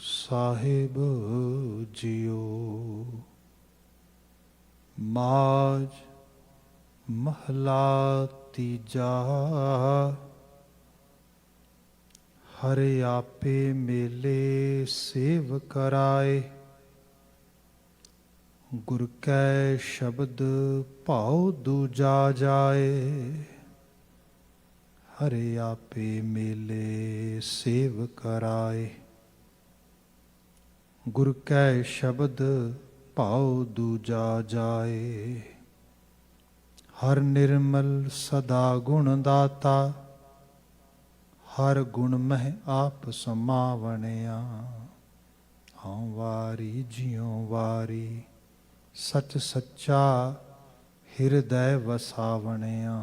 ਸਾਹਿਬ JIO. Majh ਮਹਲਾ ਤੀਜਾ। ਹਰਿ ਆਪੇ ਮੇਲੇ ਸੇਵ ਕਰਾਏ, ਗੁਰ ਕੈ ਸ਼ਬਦ ਭਾਉ ਦੂਜਾ ਜਾਏ। ਹਰਿ ਆਪੇ ਮੇਲੇ ਸੇਵ ਕਰਾਏ, ਗੁਰ ਕੈ ਸ਼ਬਦ ਭਾਉ ਦੂਜਾ ਜਾਏ। ਹਰ ਨਿਰਮਲ ਸਦਾ ਗੁਣ ਦਾਤਾ, ਹਰ ਗੁਣ ਮਹਿ ਆਪ ਸਮਾਵਣਿਆ। ਹਉ ਵਾਰੀ ਜਿਉ ਵਾਰੀ, ਸਚ ਸੱਚਾ ਹਿਰਦੈ ਵਸਾਵਣਿਆ।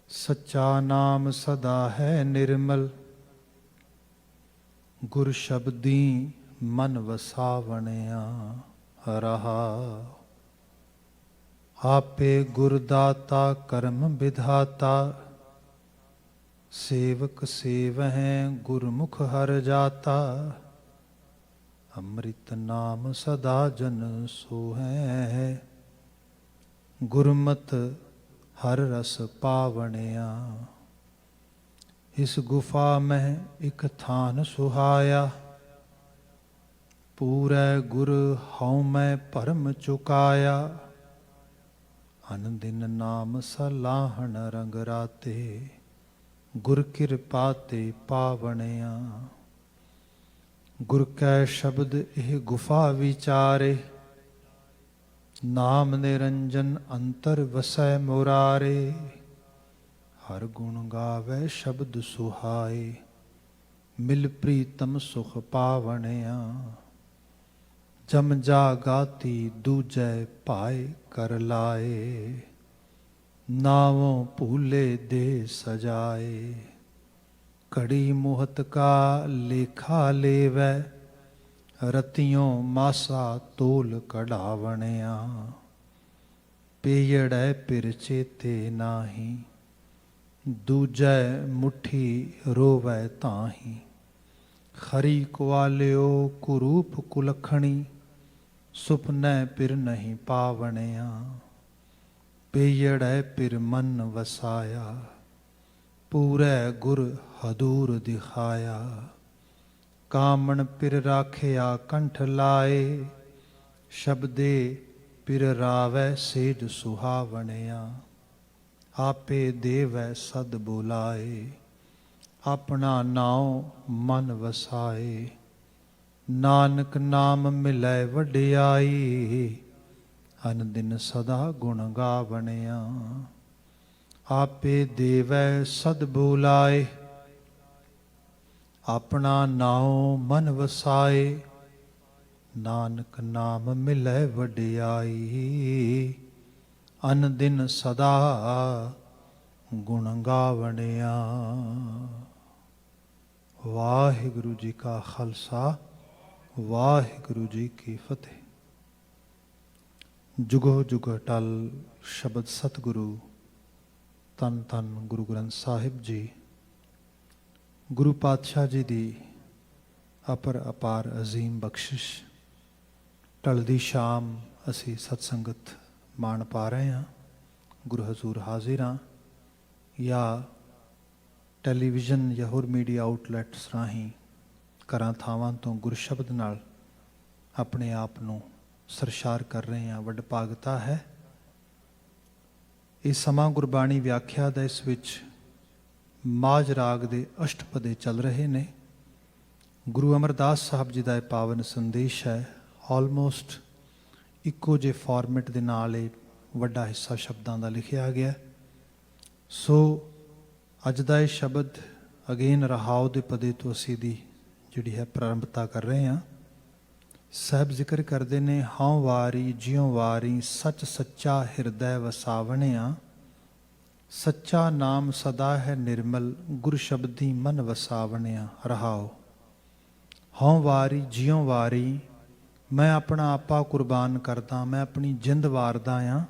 ਸੱਚਾ ਨਾਮ ਸਦਾ ਹੈ ਨਿਰਮਲ, ਗੁਰ ਸ਼ਬਦੀ ਮਨ ਵਸਾਵਣਿਆ। ਰਹਾ ਆਪੇ ਗੁਰ ਦਾਤਾ ਕਰਮ ਵਿਧਾਤਾ, ਸੇਵਕ ਸੇਵਹਿ ਗੁਰਮੁਖ ਹਰਿ ਜਾਤਾ। ਅੰਮ੍ਰਿਤ ਨਾਮ ਸਦਾ ਜਨ ਸੋਹੈ, ਗੁਰਮਤਿ ਹਰ ਰਸ ਪਾਵਣਿਆ। ਇਸ ਗੁਫਾ ਮਹਿ ਇਕ ਥਾਨ ਸੁਹਾਇਆ, ਪੂਰੈ ਗੁਰ ਹਉ ਮੈਂ ਭਰਮ ਚੁਕਾਇਆ। ਅਨ ਦਿਨ ਨਾਮ ਸਲਾਹਣ ਰੰਗ ਰਾਤੇ, ਗੁਰ ਕਿਰਪਾ ਤੇ ਪਾਵਣਿਆ। ਗੁਰ ਕੈ ਸ਼ਬਦ ਇਹ ਗੁਫਾ ਵਿਚਾਰੇ, ਨਾਮ ਨਿਰੰਜਨ ਅੰਤਰ ਵਸੈ ਮੁਰਾਰੇ। ਹਰ ਗੁਣ ਗਾਵੈ ਸ਼ਬਦ ਸੁਹਾਏ, ਮਿਲ ਪ੍ਰੀਤਮ ਸੁਖ ਪਾਵਣਿਆ। ਜਮ ਜਾਗਾਤੀ ਦੂਜੈ ਭਾਏ ਕਰ ਲਾਏ, ਨਾਵੋਂ ਭੂਲੇ ਦੇ ਸਜਾਏ। ਘੜੀ ਮੁਹਤ ਕਾ ਲੇਖਾ ਲੇਵੈ, ਰਤਿयों ਮਾਸਾ ਤੋਲ ਕਢਾਵਣਿਆ। ਪੇੜੈ ਪਿਰ ਚੇਤੇ ਨਾਹੀ, ਦੂਜੈ ਮੁਠੀ ਰੋਵੈ ਤਾਹੀ। ਖਰੀ ਕੁਆਲਿਓ ਕੁਰੂਪ ਕੁਲਖਣੀ, ਸੁਪਨੈ ਪਿਰ ਨਹੀਂ ਪਾਵਣਿਆ। ਪੇੜੈ ਪਿਰ ਮਨ ਵਸਾਇਆ, ਪੂਰੈ ਗੁਰ ਹਦੂਰ ਦਿਖਾਇਆ। ਕਾਮਣ ਪਿਰ ਰਾਖਿਆ ਕੰਠ ਲਾਏ, ਸ਼ਬਦੇ ਪਿਰ ਰਾਵੈ ਸੇਜ ਸੁਹਾਵਣਿਆ। ਆਪੇ ਦੇਵੈ ਸਦ ਬੁਲਾਏ, ਆਪਣਾ ਨਾਉ ਮਨ ਵਸਾਏ। ਨਾਨਕ ਨਾਮ ਮਿਲੈ ਵਡਿਆਈ, ਅਨ ਦਿਨ ਸਦਾ ਗੁਣ ਗਾਵਣਿਆ। ਆਪੇ ਦੇਵੈ ਸਦ ਬੁਲਾਏ, ਆਪਣਾ ਨਾਉ ਮਨ ਵਸਾਏ। ਨਾਨਕ ਨਾਮ ਮਿਲੈ ਵਡਿਆਈ, ਅਨ ਦਿਨ ਸਦਾ ਗੁਣ ਗਾਵਣਿਆ। ਵਾਹਿਗੁਰੂ ਜੀ ਕਾ ਖਾਲਸਾ, ਵਾਹਿਗੁਰੂ ਜੀ ਕੀ ਫਤਿਹ। ਜੁਗੋ ਜੁਗ ਅਟਲ ਸ਼ਬਦ ਸਤਿਗੁਰੂ ਧੰਨ ਧੰਨ ਗੁਰੂ ਗ੍ਰੰਥ ਸਾਹਿਬ ਜੀ। ਗੁਰੂ ਪਾਤਸ਼ਾਹ ਜੀ ਦੀ ਅਪਰ ਅਪਾਰ ਅਜ਼ੀਮ ਬਖਸ਼ਿਸ਼, ਢਲਦੀ ਸ਼ਾਮ ਅਸੀਂ ਸਤਸੰਗਤ ਮਾਣ ਪਾ ਰਹੇ ਹਾਂ। ਗੁਰੂ ਹਜ਼ੂਰ ਹਾਜ਼ਰ ਹਾਂ, ਜਾਂ ਟੈਲੀਵਿਜ਼ਨ ਜਾਂ ਹੋਰ ਮੀਡੀਆ ਆਊਟਲੈਟਸ ਰਾਹੀਂ ਘਰਾਂ ਥਾਵਾਂ ਤੋਂ ਗੁਰ ਸ਼ਬਦ ਨਾਲ ਆਪਣੇ ਆਪ ਨੂੰ ਸਰਸ਼ਾਰ ਕਰ ਰਹੇ ਹਾਂ। ਵਡਭਾਗਤਾ ਹੈ ਇਹ ਸਮਾਂ ਗੁਰਬਾਣੀ ਵਿਆਖਿਆ ਦਾ। ਇਸ ਵਿੱਚ ਮਾਝ ਰਾਗ ਦੇ ਅਸ਼ਟਪਦੇ ਚੱਲ ਰਹੇ ਨੇ। ਗੁਰੂ ਅਮਰਦਾਸ ਸਾਹਿਬ ਜੀ ਦਾ ਇਹ ਪਾਵਨ ਸੰਦੇਸ਼ ਹੈ। ਆਲਮੋਸਟ ਇੱਕੋ ਜਿਹੇ ਫਾਰਮੈਟ ਦੇ ਨਾਲ ਇਹ ਵੱਡਾ ਹਿੱਸਾ ਸ਼ਬਦਾਂ ਦਾ ਲਿਖਿਆ ਗਿਆ। ਸੋ ਅੱਜ ਦਾ ਇਹ ਸ਼ਬਦ ਅਗੇਨ ਰਹਾਉ ਦੇ ਪਦੇ ਤੋਂ ਅਸੀਂ ਦੀ ਜਿਹੜੀ ਹੈ ਪ੍ਰਾਰੰਭਤਾ ਕਰ ਰਹੇ ਹਾਂ। ਸਾਹਿਬ ਜ਼ਿਕਰ ਕਰਦੇ ਨੇ, ਹਉ ਵਾਰੀ ਜਿਉ ਵਾਰੀ, ਸੱਚ ਸੱਚਾ ਹਿਰਦੈ ਵਸਾਵਣਿਆ। ਸੱਚਾ ਨਾਮ ਸਦਾ ਹੈ ਨਿਰਮਲ, ਗੁਰ ਸ਼ਬਦੀ ਮਨ ਵਸਾਵਣਿਆ। ਰਹਾਉ ਹਉ ਵਾਰੀ ਜਿਉ ਵਾਰੀ, ਮੈਂ ਆਪਣਾ ਆਪਾ ਕੁਰਬਾਨ ਕਰਦਾ, ਮੈਂ ਆਪਣੀ ਜਿੰਦ ਵਾਰਦਾ ਹਾਂ।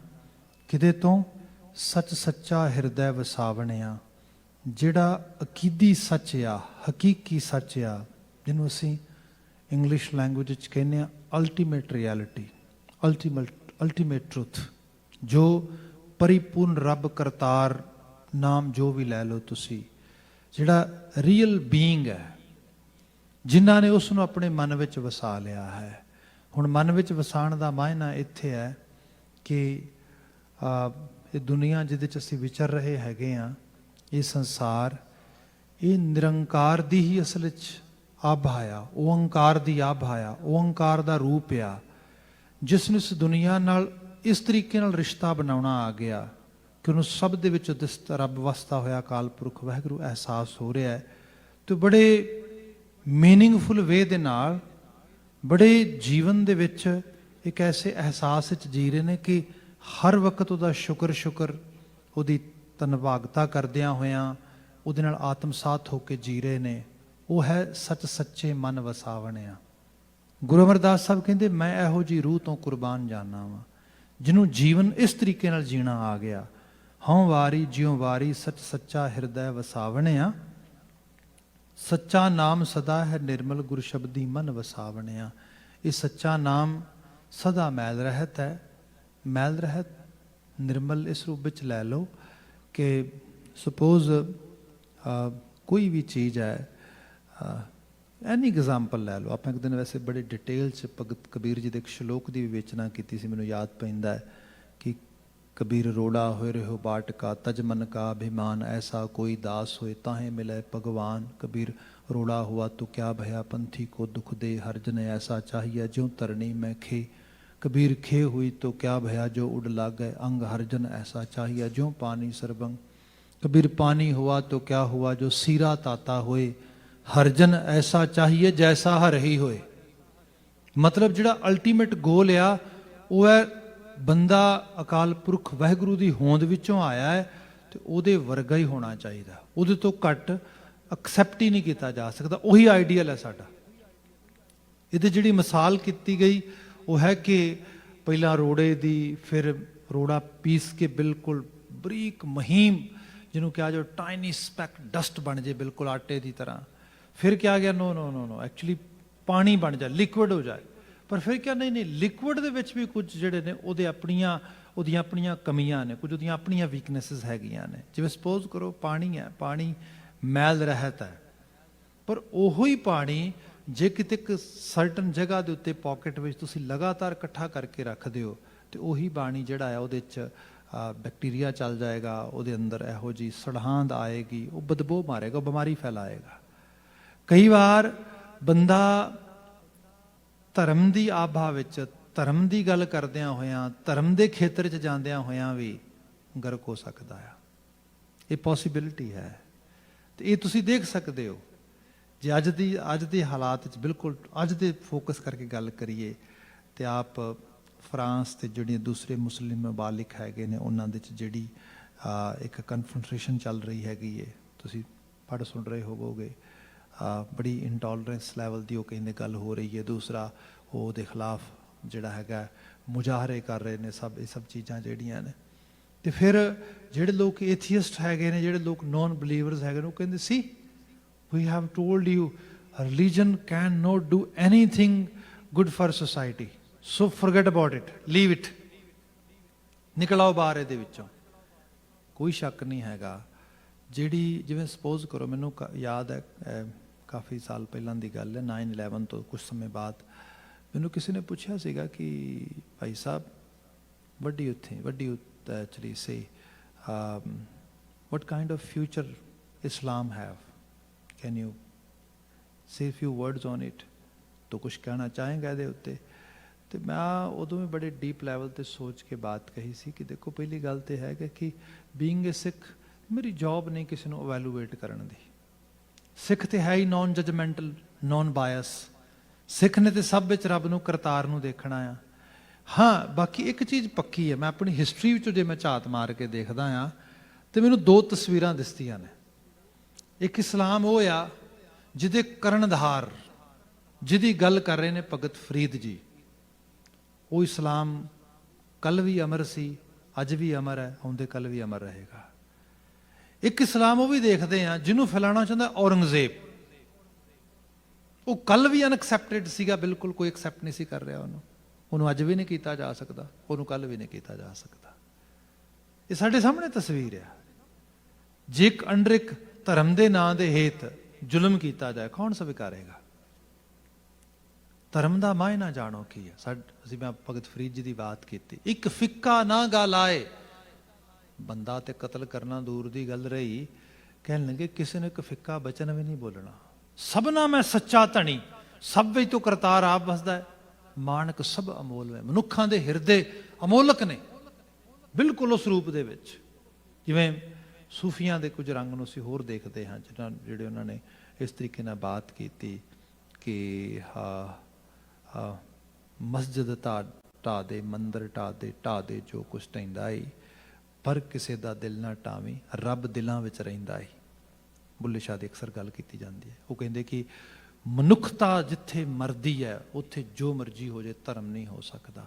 ਕਿਹਦੇ ਤੋਂ? ਸੱਚ ਸੱਚਾ ਹਿਰਦੈ ਵਸਾਵਣਿਆ। ਜਿਹੜਾ ਅਕੀਦੀ ਸੱਚ ਆ, ਹਕੀਕੀ ਸੱਚ ਆ, ਜਿਹਨੂੰ ਅਸੀਂ ਇੰਗਲਿਸ਼ ਲੈਂਗੁਏਜ ਵਿੱਚ ਕਹਿੰਦੇ ਹਾਂ ਅਲਟੀਮੇਟ ਰਿਐਲਿਟੀ, ਅਲਟੀਮੇਟ ਟਰੂਥ, ਜੋ ਪਰਿਪੂਰਨ ਰੱਬ ਕਰਤਾਰ ਨਾਮ ਜੋ ਵੀ ਲੈ ਲਓ ਤੁਸੀਂ, ਜਿਹੜਾ ਰੀਅਲ ਬੀਇੰਗ ਹੈ, ਜਿਨ੍ਹਾਂ ਨੇ ਉਸ ਨੂੰ ਆਪਣੇ ਮਨ ਵਿੱਚ ਵਸਾ ਲਿਆ ਹੈ। ਹੁਣ ਮਨ ਵਿੱਚ ਵਸਾਉਣ ਦਾ ਮਾਇਨਾ ਇੱਥੇ ਹੈ ਕਿ ਇਹ ਦੁਨੀਆ ਜਿਹਦੇ 'ਚ ਅਸੀਂ ਵਿਚਰ ਰਹੇ ਹੈਗੇ ਹਾਂ, ਇਹ ਸੰਸਾਰ, ਇਹ ਨਿਰੰਕਾਰ ਦੀ ਹੀ ਅਸਲ 'ਚ ਆਭਾ ਆ, ਓਅੰਕਾਰ ਦੀ ਆਭਾ ਆ, ਓਅੰਕਾਰ ਦਾ ਰੂਪ ਆ, ਜਿਸ ਨੂੰ ਇਸ ਦੁਨੀਆ ਨਾਲ ਇਸ ਤਰੀਕੇ ਨਾਲ ਰਿਸ਼ਤਾ ਬਣਾਉਣਾ ਆ ਗਿਆ ਕਿ ਉਹਨੂੰ ਸਭ ਦੇ ਵਿੱਚ ਰੱਬ ਵਸਦਾ ਹੋਇਆ ਅਕਾਲ ਪੁਰਖ ਵਾਹਿਗੁਰੂ ਅਹਿਸਾਸ ਹੋ ਰਿਹਾ ਹੈ। ਤੇ ਬੜੇ ਮੀਨਿੰਗਫੁਲ ਵੇ ਦੇ ਨਾਲ, ਬੜੇ ਜੀਵਨ ਦੇ ਵਿੱਚ ਇੱਕ ਐਸੇ ਅਹਿਸਾਸ ਵਿੱਚ ਜੀ ਰਹੇ ਨੇ ਕਿ ਹਰ ਵਕਤ ਉਹਦਾ ਸ਼ੁਕਰ ਉਹਦੀ ਧੰਨਵਾਦਤਾ ਕਰਦਿਆਂ ਹੋਇਆਂ ਉਹਦੇ ਨਾਲ ਆਤਮਸਾਤ ਹੋ ਕੇ ਜੀ ਰਹੇ ਨੇ। ਉਹ ਹੈ ਸੱਚ ਸੱਚੇ ਮਨ ਵਸਾਵਣਿਆ। ਗੁਰੂ ਅਮਰਦਾਸ ਸਾਹਿਬ ਕਹਿੰਦੇ, ਮੈਂ ਇਹੋ ਜਿਹੀ ਰੂਹ ਤੋਂ ਕੁਰਬਾਨ ਜਾਨਾ ਵਾਂ ਜਿਹਨੂੰ ਜੀਵਨ ਇਸ ਤਰੀਕੇ ਨਾਲ ਜੀਣਾ ਆ ਗਿਆ। ਹਉ ਵਾਰੀ ਜਿਉ ਵਾਰੀ ਸੱਚ ਸੱਚਾ ਹਿਰਦੈ ਵਸਾਵਣਿਆ, ਸੱਚਾ ਨਾਮ ਸਦਾ ਹੈ ਨਿਰਮਲ ਗੁਰ ਸ਼ਬਦੀ ਮਨ ਵਸਾਵਣਿਆ। ਇਹ ਸੱਚਾ ਨਾਮ ਸਦਾ ਮੈਲ ਰਹਿਤ ਹੈ, ਮੈਲ ਰਹਿਤ ਨਿਰਮਲ ਇਸ ਰੂਪ ਵਿੱਚ ਲੈ ਲਓ ਕਿ ਸਪੋਜ਼ ਕੋਈ ਵੀ ਚੀਜ਼ ਹੈ, ਐਨੀ ਐਗਜ਼ਾਮਪਲ ਲੈ ਲਓ। ਆਪਾਂ ਇੱਕ ਦਿਨ ਵੈਸੇ ਬੜੇ ਡਿਟੇਲ 'ਚ ਭਗਤ ਕਬੀਰ ਜੀ ਦੇ ਇੱਕ ਸ਼ਲੋਕ ਦੀ ਵਿਵੇਚਨਾ ਕੀਤੀ ਸੀ, ਮੈਨੂੰ ਯਾਦ ਪੈਂਦਾ ਹੈ ਕਿ ਕਬੀਰ ਰੋੜਾ ਹੋਏ ਰਹੋ ਬਾਟਕਾ ਤਜ ਮਨ ਕਾ ਅਭਿਮਾਨ, ਐਸਾ ਕੋਈ ਦਾਸ ਹੋਏ ਤਾਹੇ ਮਿਲੇ ਭਗਵਾਨ। ਕਬੀਰ ਰੋੜਾ हुआ तो क्या भया पंथी को दुख दे, हर जन ऐसा चाहिए ज्यों तरनी में खे। कबीर खे हुई तो क्या भया जो उड़ लागे, अंग हर जन ऐसा चाहिए ज्यों पानी सरबंग। कबीर पानी हुआ तो क्या हुआ जो सीरा ताता होए, हर जन ऐसा चाहिए जैसा हर ही होए। मतलब जिहड़ा अल्टीमेट गोल आ वो है बंदा अकाल पुरख वाहिगुरू की होंद विचों आया है तो ਉਹਦੇ ਵਰਗਾ ਹੀ ਹੋਣਾ ਚਾਹੀਦਾ, ਉਹਦੇ ਤੋਂ ਘੱਟ ਐਕਸੈਪਟ ਹੀ ਨਹੀਂ ਕੀਤਾ ਜਾ ਸਕਦਾ। ਉਹੀ ਆਈਡੀਅਲ ਹੈ ਸਾਡਾ। ਇਹਦੇ ਜਿਹੜੀ ਮਿਸਾਲ ਕੀਤੀ ਗਈ ਉਹ ਹੈ ਕਿ ਪਹਿਲਾਂ ਰੋੜੇ ਦੀ, ਫਿਰ ਰੋੜਾ ਪੀਸ ਕੇ ਬਿਲਕੁਲ ਬਰੀਕ ਮਹੀਮ, ਜਿਹਨੂੰ ਕਿਹਾ ਜੋ ਟਾਈਨੀ ਸਪੈਕ ਡਸਟ ਬਣ ਜੇ ਬਿਲਕੁਲ ਆਟੇ ਦੀ ਤਰ੍ਹਾਂ। ਫਿਰ ਕਿਹਾ ਗਿਆ ਨੋ ਨੋ ਨੋ ਨੋ ਐਕਚੁਅਲੀ ਪਾਣੀ ਬਣ ਜਾਏ, ਲਿਕੁਇਡ ਹੋ ਜਾਏ। ਪਰ ਫਿਰ ਕਿਹਾ ਨਹੀਂ ਨਹੀਂ, ਲਿਕੁਇਡ ਦੇ ਵਿੱਚ ਵੀ ਕੁਝ ਜਿਹੜੇ ਨੇ ਉਹਦੀਆਂ ਆਪਣੀਆਂ ਕਮੀਆਂ ਨੇ, ਕੁਝ ਉਹਦੀਆਂ ਆਪਣੀਆਂ ਵੀਕਨੈਸਿਸ ਹੈਗੀਆਂ ਨੇ। ਜਿਵੇਂ ਸਪੋਜ਼ ਕਰੋ ਪਾਣੀ ਹੈ, ਪਾਣੀ ਮੈਲ ਰਹਿਤ ਹੈ, ਪਰ ਉਹੋ ਹੀ ਪਾਣੀ ਜੇ ਕਿਤੇ ਇੱਕ ਸਰਟਨ ਜਗ੍ਹਾ ਦੇ ਉੱਤੇ ਪੋਕਟ ਵਿੱਚ ਤੁਸੀਂ ਲਗਾਤਾਰ ਇਕੱਠਾ ਕਰਕੇ ਰੱਖਦੇ ਹੋ ਤੇ ਉਹੀ ਪਾਣੀ ਜਿਹੜਾ ਹੈ ਉਹਦੇ 'ਚ ਬੈਕਟੀਰੀਆ ਚੱਲ ਜਾਏਗਾ, ਉਹਦੇ ਅੰਦਰ ਇਹੋ ਜਿਹੀ ਸੜਹਾਂਦ ਆਏਗੀ, ਉਹ ਬਦਬੂ ਮਾਰੇਗਾ, ਉਹ ਬਿਮਾਰੀ ਫੈਲਾਏਗਾ। ਕਈ ਵਾਰ ਬੰਦਾ ਧਰਮ ਦੀ ਆਭਾ ਵਿੱਚ, ਧਰਮ ਦੀ ਗੱਲ ਕਰਦਿਆਂ ਹੋਇਆਂ, ਧਰਮ ਦੇ ਖੇਤਰ 'ਚ ਜਾਂਦਿਆਂ ਹੋਇਆਂ ਵੀ ਗਰਕ ਹੋ ਸਕਦਾ ਆ। ਇਹ ਪੋਸੀਬਿਲਿਟੀ ਹੈ ਤੇ ਇਹ ਤੁਸੀਂ ਦੇਖ ਸਕਦੇ ਹੋ। ਜੇ ਅੱਜ ਦੇ ਹਾਲਾਤ 'ਚ ਬਿਲਕੁਲ ਅੱਜ ਦੇ ਫੋਕਸ ਕਰਕੇ ਗੱਲ ਕਰੀਏ ਤੇ ਆਪ ਫਰਾਂਸ ਤੇ ਜਿਹੜੀਆਂ ਦੂਸਰੇ ਮੁਸਲਿਮ ਮਮਾਲਿਕ ਹੈਗੇ ਨੇ ਉਹਨਾਂ ਦੇ 'ਚ ਜਿਹੜੀ ਇੱਕ ਕਨਫਰੰਟੇਸ਼ਨ ਚੱਲ ਰਹੀ ਹੈਗੀ ਏ, ਤੁਸੀਂ ਪੜ੍ਹ ਸੁਣ ਰਹੇ ਹੋਵੋਗੇ, ਬੜੀ ਇੰਟੋਲਰੈਂਸ ਲੈਵਲ ਦੀ ਉਹ ਕਹਿੰਦੇ ਗੱਲ ਹੋ ਰਹੀ ਹੈ। ਦੂਸਰਾ ਉਹਦੇ ਖਿਲਾਫ ਜਿਹੜਾ ਹੈਗਾ ਮੁਜ਼ਾਹਰੇ ਕਰ ਰਹੇ ਨੇ, ਇਹ ਸਭ ਚੀਜ਼ਾਂ ਜਿਹੜੀਆਂ ਨੇ। ਤੇ ਫਿਰ ਜਿਹੜੇ ਲੋਕ ਏਥੀਇਸਟ ਹੈਗੇ ਨੇ, ਜਿਹੜੇ ਲੋਕ ਨੋਨ ਬਿਲੀਵਰਸ ਹੈਗੇ ਨੇ, ਉਹ ਕਹਿੰਦੇ ਸੀ we have told you religion can not do anything good for society, so forget about it, leave it, ਨਿਕਲ ਆਓ ਬਾਹਰ ਇਹਦੇ ਵਿੱਚੋਂ। ਕੋਈ ਸ਼ੱਕ ਨਹੀਂ ਹੈਗਾ। ਜਿਹੜੀ ਜਿਵੇਂ ਸਪੋਜ਼ ਕਰੋ, ਮੈਨੂੰ ਯਾਦ ਹੈ ਕਾਫੀ ਸਾਲ ਪਹਿਲਾਂ ਦੀ ਗੱਲ ਹੈ, 9/11 ਤੋਂ ਕੁਝ ਸਮੇਂ ਬਾਅਦ ਮੈਨੂੰ ਕਿਸੇ ਨੇ ਪੁੱਛਿਆ ਸੀਗਾ ਕਿ Bhai Sahib what do you actually say, what kind of future Islam have, can you say a few words on it? तो कुछ कहना चाहेंगे ਇਹਦੇ ਉੱਤੇ। ਤੇ ਮੈਂ ਉਦੋਂ ਵੀ ਬੜੇ ਡੀਪ ਲੈਵਲ ਤੇ ਸੋਚ ਕੇ ਬਾਤ ਕਹੀ ਸੀ ਕਿ ਦੇਖੋ, ਪਹਿਲੀ ਗੱਲ ਤੇ ਹੈ ਕਿ ਬੀਇੰਗ ਏ ਸਿੱਖ, ਮੇਰੀ ਜੌਬ ਨਹੀਂ ਕਿਸੇ ਨੂੰ ਇਵੈਲੂਏਟ ਕਰਨ ਦੀ। ਸਿੱਖ ਤੇ ਹੈ ਹੀ ਨੌਨ ਜਜਮੈਂਟਲ, ਨੌਨ ਬਾਇਸ। ਸਿੱਖ ਨੇ ਤੇ ਸਭ ਵਿੱਚ ਰੱਬ ਨੂੰ, ਕਰਤਾਰ ਨੂੰ ਦੇਖਣਾ ਆ। ਹਾਂ, ਬਾਕੀ ਇੱਕ ਚੀਜ਼ ਪੱਕੀ ਹੈ, ਮੈਂ ਆਪਣੀ ਹਿਸਟਰੀ ਵਿੱਚੋਂ ਜੇ ਮੈਂ ਝਾਤ ਮਾਰ ਕੇ ਦੇਖਦਾ ਆ ਤੇ ਮੈਨੂੰ ਦੋ ਤਸਵੀਰਾਂ ਦਿਸਦੀਆਂ ਨੇ। ਇੱਕ ਇਸਲਾਮ ਉਹ ਆ ਜਿਹਦੇ ਕਰਨਧਾਰ, ਜਿਹਦੀ ਗੱਲ ਕਰ ਰਹੇ ਨੇ ਭਗਤ ਫਰੀਦ ਜੀ। ਉਹ ਇਸਲਾਮ ਕੱਲ ਵੀ ਅਮਰ ਸੀ, ਅੱਜ ਵੀ ਅਮਰ ਹੈ, ਆਉਂਦੇ ਕੱਲ ਵੀ ਅਮਰ ਰਹੇਗਾ। ਇੱਕ ਇਸਲਾਮ ਉਹ ਵੀ ਦੇਖਦੇ ਆ ਜਿਹਨੂੰ ਫੈਲਾਉਣਾ ਚਾਹੁੰਦਾ ਔਰੰਗਜ਼ੇਬ। ਉਹ ਕੱਲ ਵੀ ਅਨਐਕਸੈਪਟਡ ਸੀਗਾ, ਬਿਲਕੁਲ ਕੋਈ ਐਕਸੈਪਟ ਨਹੀਂ ਸੀ ਕਰ ਰਿਹਾ ਉਹਨੂੰ ਅੱਜ ਵੀ ਨਹੀਂ ਕੀਤਾ ਜਾ ਸਕਦਾ, ਉਹਨੂੰ ਕੱਲ ਵੀ ਨਹੀਂ ਕੀਤਾ ਜਾ ਸਕਦਾ। ਇਹ ਸਾਡੇ ਸਾਹਮਣੇ ਤਸਵੀਰ ਆ। ਜੇ ਅੰਡਰ ਇੱਕ ਧਰਮ ਦੇ ਨਾਂ ਦੇ ਹੇਤ ਜ਼ੁਲਮ ਕੀਤਾ ਜਾਏ, ਕੌਣ ਸਵੀਕਾਰੇਗਾ? ਧਰਮ ਦਾ ਮਾਇਨਾ ਜਾਣੋ ਕੀ ਹੈ। ਅਸੀਂ ਮੈਂ ਭਗਤ ਫਰੀਦ ਜੀ ਦੀ ਬਾਤ ਕੀਤੀ, ਇੱਕ ਫਿੱਕਾ ਨਾ ਗੱਲ ਆਏ, ਬੰਦਾ ਤੇ ਕਤਲ ਕਰਨਾ ਦੂਰ ਦੀ ਗੱਲ ਰਹੀ, ਕਹਿਣ ਲੱਗੇ ਕਿਸੇ ਨੇ ਇੱਕ ਫਿੱਕਾ ਬਚਨ ਵੀ ਨਹੀਂ ਬੋਲਣਾ। ਸਭਨਾ ਮੈਂ ਸੱਚਾ ਧਣੀ, ਸਭ ਵਿੱਚ ਤੋਂ ਕਰਤਾਰ ਆਪ ਵਸਦਾ ਹੈ, ਮਾਨਕ ਸਭ ਅਮੋਲ ਹੈ। ਮਨੁੱਖਾਂ ਦੇ ਹਿਰਦੇ ਅਮੋਲਕ ਨੇ ਬਿਲਕੁਲ ਉਸ ਰੂਪ ਦੇ ਵਿੱਚ। ਜਿਵੇਂ ਸੂਫੀਆਂ ਦੇ ਕੁਝ ਰੰਗ ਨੂੰ ਅਸੀਂ ਹੋਰ ਦੇਖਦੇ ਹਾਂ, ਜਿਹੜੇ ਉਹਨਾਂ ਨੇ ਇਸ ਤਰੀਕੇ ਨਾਲ ਬਾਤ ਕੀਤੀ ਕਿ ਮਸਜਿਦ ਢਾ ਦੇ, ਮੰਦਰ ਢਾ ਦੇ ਜੋ ਕੁਛ ਢਹਿੰਦਾ ਈ, ਪਰ ਕਿਸੇ ਦਾ ਦਿਲ ਨਾ ਢਾਵੀਂ, ਰੱਬ ਦਿਲਾਂ ਵਿੱਚ ਰਹਿੰਦਾ ਈ। ਬੁੱਲੇ ਸ਼ਾਹ ਦੀ ਅਕਸਰ ਗੱਲ ਕੀਤੀ ਜਾਂਦੀ ਹੈ। ਉਹ ਕਹਿੰਦੇ ਕਿ ਮਨੁੱਖਤਾ ਜਿੱਥੇ ਮਰਦੀ ਹੈ ਉੱਥੇ ਜੋ ਮਰਜ਼ੀ ਹੋ ਜਾਏ, ਧਰਮ ਨਹੀਂ ਹੋ ਸਕਦਾ।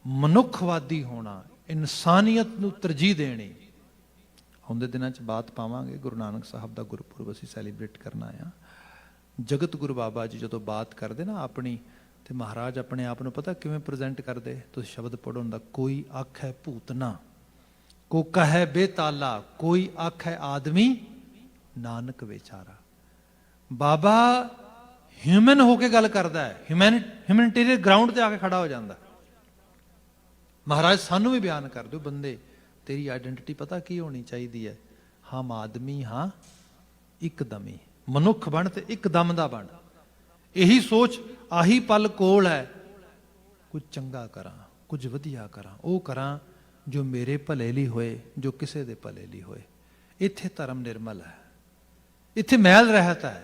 ਮਨੁੱਖਵਾਦੀ ਹੋਣਾ, ਇਨਸਾਨੀਅਤ ਨੂੰ ਤਰਜੀਹ ਦੇਣੀ। ਆਉਂਦੇ ਦਿਨਾਂ 'ਚ ਬਾਤ ਪਾਵਾਂਗੇ, ਗੁਰੂ ਨਾਨਕ ਸਾਹਿਬ ਦਾ ਗੁਰਪੁਰਬ ਅਸੀਂ ਸੈਲੀਬ੍ਰੇਟ ਕਰਨਾ ਆ। ਜਗਤ ਗੁਰੂ ਬਾਬਾ ਜੀ ਜਦੋਂ ਬਾਤ ਕਰਦੇ ਨਾ ਆਪਣੀ, ਤੇ ਮਹਾਰਾਜ ਆਪਣੇ ਆਪ ਨੂੰ ਪਤਾ ਕਿਵੇਂ ਪ੍ਰੈਜ਼ੈਂਟ ਕਰਦੇ? ਤੁਸੀਂ ਸ਼ਬਦ ਪੜ੍ਹੋ ਹੁੰਦਾ, ਕੋਈ ਆਖੈ ਭੂਤਨਾ, ਕੋ ਕਹੈ ਬੇਤਾਲਾ, ਕੋਈ ਆਖੈ ਆਦਮੀ, ਨਾਨਕ ਵਿਚਾਰਾ। ਬਾਬਾ ਹਿਊਮਨ ਹੋ ਕੇ ਗੱਲ ਕਰਦਾ ਹੈ, ਹਿਊਮੈਨਿਟੇਰੀਅਨ ਗਰਾਊਂਡ ਤੇ ਆ ਕੇ ਖੜਾ ਹੋ ਜਾਂਦਾ। ਮਹਾਰਾਜ ਸਾਨੂੰ ਵੀ ਬਿਆਨ ਕਰ ਦਿਓ, ਬੰਦੇ ਤੇਰੀ ਆਈਡੈਂਟਿਟੀ ਪਤਾ ਕੀ ਹੋਣੀ ਚਾਹੀਦੀ ਹੈ? ਹਮ ਆਦਮੀ ਹਾਂ ਇੱਕਦਮੀ, ਮਨੁੱਖ ਬਣ ਤੇ ਇੱਕਦਮ ਦਾ ਬਣ। ਇਹੀ ਸੋਚ, ਆਹੀ ਪਲ ਕੋਲ ਹੈ, ਕੁਝ ਚੰਗਾ ਕਰਾਂ, ਕੁਝ ਵਧੀਆ ਕਰਾਂ, ਉਹ ਕਰਾਂ ਜੋ ਮੇਰੇ ਭਲੇ ਲਈ ਹੋਏ, ਜੋ ਕਿਸੇ ਦੇ ਭਲੇ ਲਈ ਹੋਏ। ਇੱਥੇ ਧਰਮ ਨਿਰਮਲ ਹੈ, ਇੱਥੇ ਮੈਲ ਰਹਿਤ ਹੈ,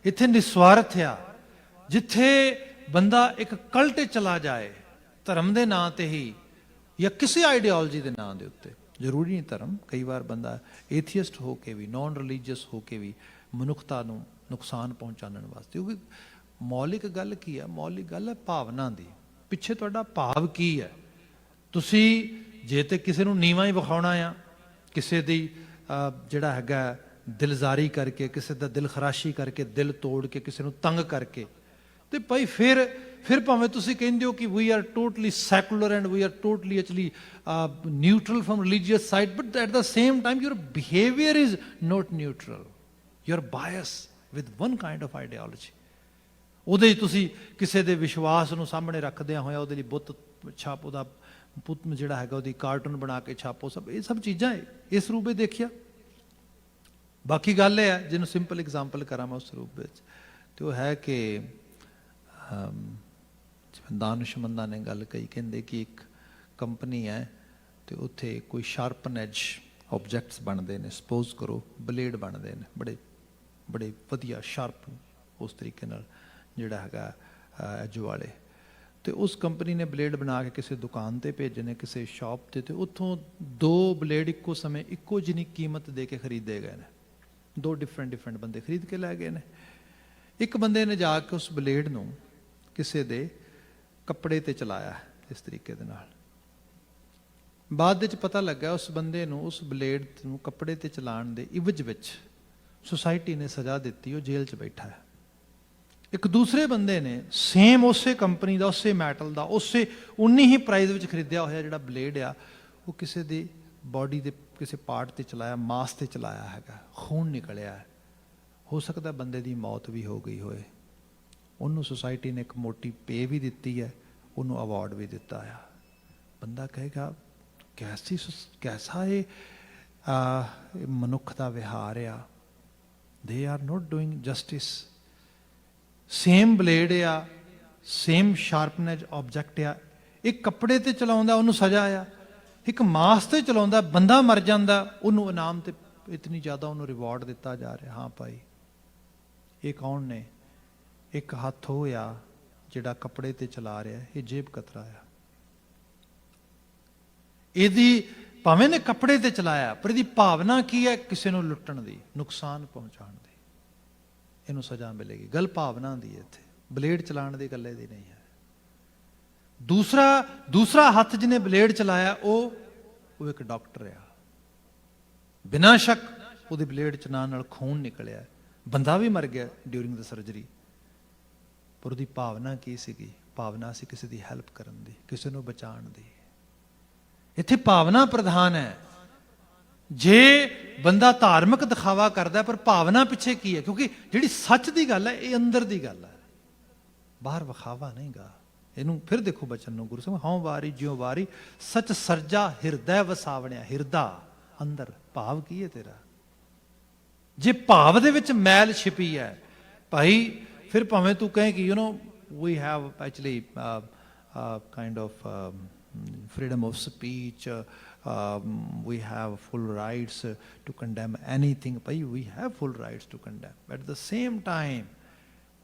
ਇੱਥੇ ਨਿਸਵਾਰਥ ਆ। ਜਿੱਥੇ ਬੰਦਾ ਇੱਕ ਕਲਟ ਚਲਾ ਜਾਏ ਧਰਮ ਦੇ ਨਾਂ ਤੇ ਹੀ, ਜਾਂ ਕਿਸੇ ਆਈਡੀਓਲੋਜੀ ਦੇ ਨਾਂ ਦੇ ਉੱਤੇ, ਜ਼ਰੂਰੀ ਨਹੀਂ ਧਰਮ, ਕਈ ਵਾਰ ਬੰਦਾ ਏਥੀਅਸਟ ਹੋ ਕੇ ਵੀ, ਨੌਨ ਰਿਲੀਜੀਅਸ ਹੋ ਕੇ ਵੀ ਮਨੁੱਖਤਾ ਨੂੰ ਨੁਕਸਾਨ ਪਹੁੰਚਾਉਣ ਵਾਸਤੇ। ਕਿਉਂਕਿ ਮੌਲਿਕ ਗੱਲ ਕੀ ਹੈ? ਮੌਲਿਕ ਗੱਲ ਹੈ ਭਾਵਨਾ ਦੀ। ਪਿੱਛੇ ਤੁਹਾਡਾ ਭਾਵ ਕੀ ਹੈ? ਤੁਸੀਂ ਜੇ ਤੇ ਕਿਸੇ ਨੂੰ ਨੀਵਾਂ ਹੀ ਵਿਖਾਉਣਾ ਆ, ਕਿਸੇ ਦੀ ਜਿਹੜਾ ਹੈਗਾ ਦਿਲਜ਼ਾਰੀ ਕਰਕੇ, ਕਿਸੇ ਦਾ ਦਿਲ ਖਰਾਸ਼ੀ ਕਰਕੇ, ਦਿਲ ਤੋੜ ਕੇ, ਕਿਸੇ ਨੂੰ ਤੰਗ ਕਰਕੇ, ਤੇ ਭਾਈ ਫਿਰ ਭਾਵੇਂ ਤੁਸੀਂ ਕਹਿੰਦੇ ਹੋ ਕਿ we are totally secular and we are totally actually neutral from religious side, but at the same time your behaviour is not neutral, you are bias with one kind of ideology. ਉਹਦੇ 'ਚ ਤੁਸੀਂ ਕਿਸੇ ਦੇ ਵਿਸ਼ਵਾਸ ਨੂੰ ਸਾਹਮਣੇ ਰੱਖਦਿਆਂ ਹੋਇਆ ਉਹਦੇ ਲਈ ਬੁੱਤ ਛਾਪ, ਉਹਦਾ ਪੁੱਤ ਜਿਹੜਾ ਹੈਗਾ ਉਹਦੀ ਕਾਰਟੂਨ ਬਣਾ ਕੇ ਛਾਪੋ, ਇਹ ਸਭ ਚੀਜ਼ਾਂ ਇਸ ਰੂਪ ਵਿੱਚ ਦੇਖਿਆ। ਬਾਕੀ ਗੱਲ ਇਹ ਹੈ, ਜਿਹਨੂੰ ਸਿੰਪਲ ਐਗਜ਼ਾਮਪਲ ਕਰਾਂ ਮੈਂ ਉਸ ਰੂਪ ਵਿੱਚ, ਤੇ ਉਹ ਹੈ ਕਿ ਦਾਨਿਸ਼ਮੰਦਾਂ ਨੇ ਗੱਲ ਕਹੀ, ਕਹਿੰਦੇ ਕਿ ਇੱਕ ਕੰਪਨੀ ਹੈ ਤੇ ਉੱਥੇ ਕੋਈ ਸ਼ਾਰਪਨ ਐਜ ਆਬਜੈਕਟਸ ਬਣਦੇ ਨੇ, ਸਪੋਜ਼ ਕਰੋ ਬਲੇਡ ਬਣਦੇ ਨੇ, ਬੜੇ ਵਧੀਆ ਸ਼ਾਰਪ, ਉਸ ਤਰੀਕੇ ਨਾਲ ਜਿਹੜਾ ਹੈਗਾ ਐਜ ਵਾਲੇ। ਤੇ ਉਸ ਕੰਪਨੀ ਨੇ ਬਲੇਡ ਬਣਾ ਕੇ ਕਿਸੇ ਦੁਕਾਨ ਤੇ ਭੇਜਣੇ, ਕਿਸੇ ਸ਼ਾਪ ਤੇ ਉੱਥੋਂ 2 ਬਲੇਡ ਇੱਕੋ ਸਮੇਂ ਇੱਕੋ ਜਿੰਨੀ ਕੀਮਤ ਦੇ ਕੇ ਖਰੀਦੇ ਗਏ ਨੇ। 2 ਡਿਫਰੈਂਟ ਬੰਦੇ ਖਰੀਦ ਕੇ ਲੈ ਗਏ ਨੇ। ਇੱਕ ਬੰਦੇ ਨੇ ਜਾ ਕੇ ਉਸ ਬਲੇਡ ਨੂੰ ਕਿਸੇ ਦੇ ਕੱਪੜੇ ਤੇ ਚਲਾਇਆ ਇਸ ਤਰੀਕੇ ਦੇ ਨਾਲ। ਬਾਅਦ ਵਿੱਚ ਪਤਾ ਲੱਗਾ ਉਸ ਬੰਦੇ ਨੂੰ ਉਸ ਬਲੇਡ ਨੂੰ ਕੱਪੜੇ ਤੇ ਚਲਾਉਣ ਦੇ ਇਵਜ ਵਿੱਚ ਸੁਸਾਇਟੀ ਨੇ ਸਜ਼ਾ ਦਿੱਤੀ, ਉਹ ਜੇਲ੍ਹ 'ਚ ਬੈਠਾ ਹੈ। ਇੱਕ ਦੂਸਰੇ ਬੰਦੇ ਨੇ ਸੇਮ ਉਸੇ ਕੰਪਨੀ ਦਾ, ਉਸੇ ਮੈਟਲ ਦਾ, ਉਸੇ ਉਨੀ ਹੀ ਪ੍ਰਾਈਸ ਵਿੱਚ ਖਰੀਦਿਆ ਹੋਇਆ ਜਿਹੜਾ ਬਲੇਡ ਆ, ਉਹ ਕਿਸੇ ਦੀ ਬਾਡੀ ਦੇ ਕਿਸੇ ਪਾਰਟ ਤੇ ਚਲਾਇਆ, ਮਾਸ ਤੇ ਚਲਾਇਆ ਹੈਗਾ, ਖੂਨ ਨਿਕਲਿਆ ਹੈ। ਹੋ ਸਕਦਾ ਬੰਦੇ ਦੀ ਮੌਤ ਵੀ ਹੋ ਗਈ ਹੋਏ। ਉਹਨੂੰ ਸੁਸਾਇਟੀ ਨੇ ਇੱਕ ਮੋਟੀ ਪੇ ਵੀ ਦਿੱਤੀ ਹੈ, ਉਹਨੂੰ ਅਵਾਰਡ ਵੀ ਦਿੱਤਾ ਆ। ਬੰਦਾ ਕਹੇਗਾ ਕੈਸਾ ਇਹ ਮਨੁੱਖ ਦਾ ਵਿਹਾਰ ਆ। They are note doing justice. Same blade ਆ, ਸੇਮ ਸ਼ਾਰਪਨੈਜ ਆਬਜੈਕਟ ਆ, ਇੱਕ ਕੱਪੜੇ ਤੇ ਚਲਾਉਂਦਾ ਉਹਨੂੰ ਸਜ਼ਾ ਆ, ਇੱਕ ਮਾਸ ਤੇ ਚਲਾਉਂਦਾ ਬੰਦਾ ਮਰ ਜਾਂਦਾ ਉਹਨੂੰ ਇਨਾਮ ਤੇ ਇਤਨੀ ਜ਼ਿਆਦਾ ਉਹਨੂੰ ਰਿਵਾਰਡ ਦਿੱਤਾ ਜਾ ਰਿਹਾ। ਹਾਂ ਭਾਈ, ਇਹ ਕੌਣ ਨੇ? ਇੱਕ ਹੱਥ ਉਹ ਆ ਜਿਹੜਾ ਕੱਪੜੇ ਤੇ ਚਲਾ ਰਿਹਾ, ਇਹ ਜੇਬ ਕਤਰਾ ਆ। ਇਹਦੀ ਭਾਵੇਂ ਨੇ ਕੱਪੜੇ ਤੇ ਚਲਾਇਆ, ਪਰ ਇਹਦੀ ਭਾਵਨਾ ਕੀ ਹੈ? ਕਿਸੇ ਨੂੰ ਲੁੱਟਣ ਦੀ, ਨੁਕਸਾਨ ਪਹੁੰਚਾਉਣ ਦੀ। ਇਹਨੂੰ ਸਜ਼ਾ ਮਿਲੇਗੀ। ਗੱਲ ਭਾਵਨਾ ਦੀ ਹੈ ਇੱਥੇ, ਬਲੇਡ ਚਲਾਉਣ ਦੀ ਗੱਲੇ ਦੀ ਨਹੀਂ ਹੈ। ਦੂਸਰਾ ਹੱਥ ਜਿਹਨੇ ਬਲੇਡ ਚਲਾਇਆ ਉਹ ਇੱਕ ਡਾਕਟਰ ਆ। ਬਿਨਾਂ ਸ਼ੱਕ ਉਹਦੇ ਬਲੇਡ ਚਲਾਉਣ ਨਾਲ ਖੂਨ ਨਿਕਲਿਆ, ਬੰਦਾ ਵੀ ਮਰ ਗਿਆ ਡਿਊਰਿੰਗ ਦ ਸਰਜਰੀ। ਪਰ ਉਹਦੀ ਭਾਵਨਾ ਕੀ ਸੀਗੀ? ਭਾਵਨਾ ਸੀ ਕਿਸੇ ਦੀ ਹੈਲਪ ਕਰਨ ਦੀ, ਕਿਸੇ ਨੂੰ ਬਚਾਉਣ ਦੀ। ਇੱਥੇ ਭਾਵਨਾ ਪ੍ਰਧਾਨ ਹੈ। ਜੇ ਬੰਦਾ ਧਾਰਮਿਕ ਦਿਖਾਵਾ ਕਰਦਾ ਪਰ ਭਾਵਨਾ ਪਿੱਛੇ ਕੀ ਹੈ? ਕਿਉਂਕਿ ਜਿਹੜੀ ਸੱਚ ਦੀ ਗੱਲ ਹੈ ਇਹ ਅੰਦਰ ਦੀ ਗੱਲ ਹੈ, ਬਾਹਰ ਵਿਖਾਵਾ ਨਹੀਂ ਗਾ। ਇਹਨੂੰ ਫਿਰ ਦੇਖੋ ਬਚਨ ਨੂੰ, ਗੁਰੂ ਸਾਹਿਬ ਹਉ ਵਾਰੀ ਜਿਉ ਵਾਰੀ ਸੱਚ ਸਰਜਾ ਹਿਰਦੈ ਵਸਾਵਣਿਆ। ਹਿਰਦਾ ਅੰਦਰ, ਭਾਵ ਕੀ ਹੈ ਤੇਰਾ? ਜੇ ਭਾਵ ਦੇ ਵਿੱਚ ਮੈਲ ਛਿਪੀ ਹੈ ਭਾਈ, ਫਿਰ ਭਾਵੇਂ ਤੂੰ ਕਹੇ ਕਿ we have actually kind of freedom of speech, we have full rights to condemn anything. Bhai we have full rights to condemn, but at the same time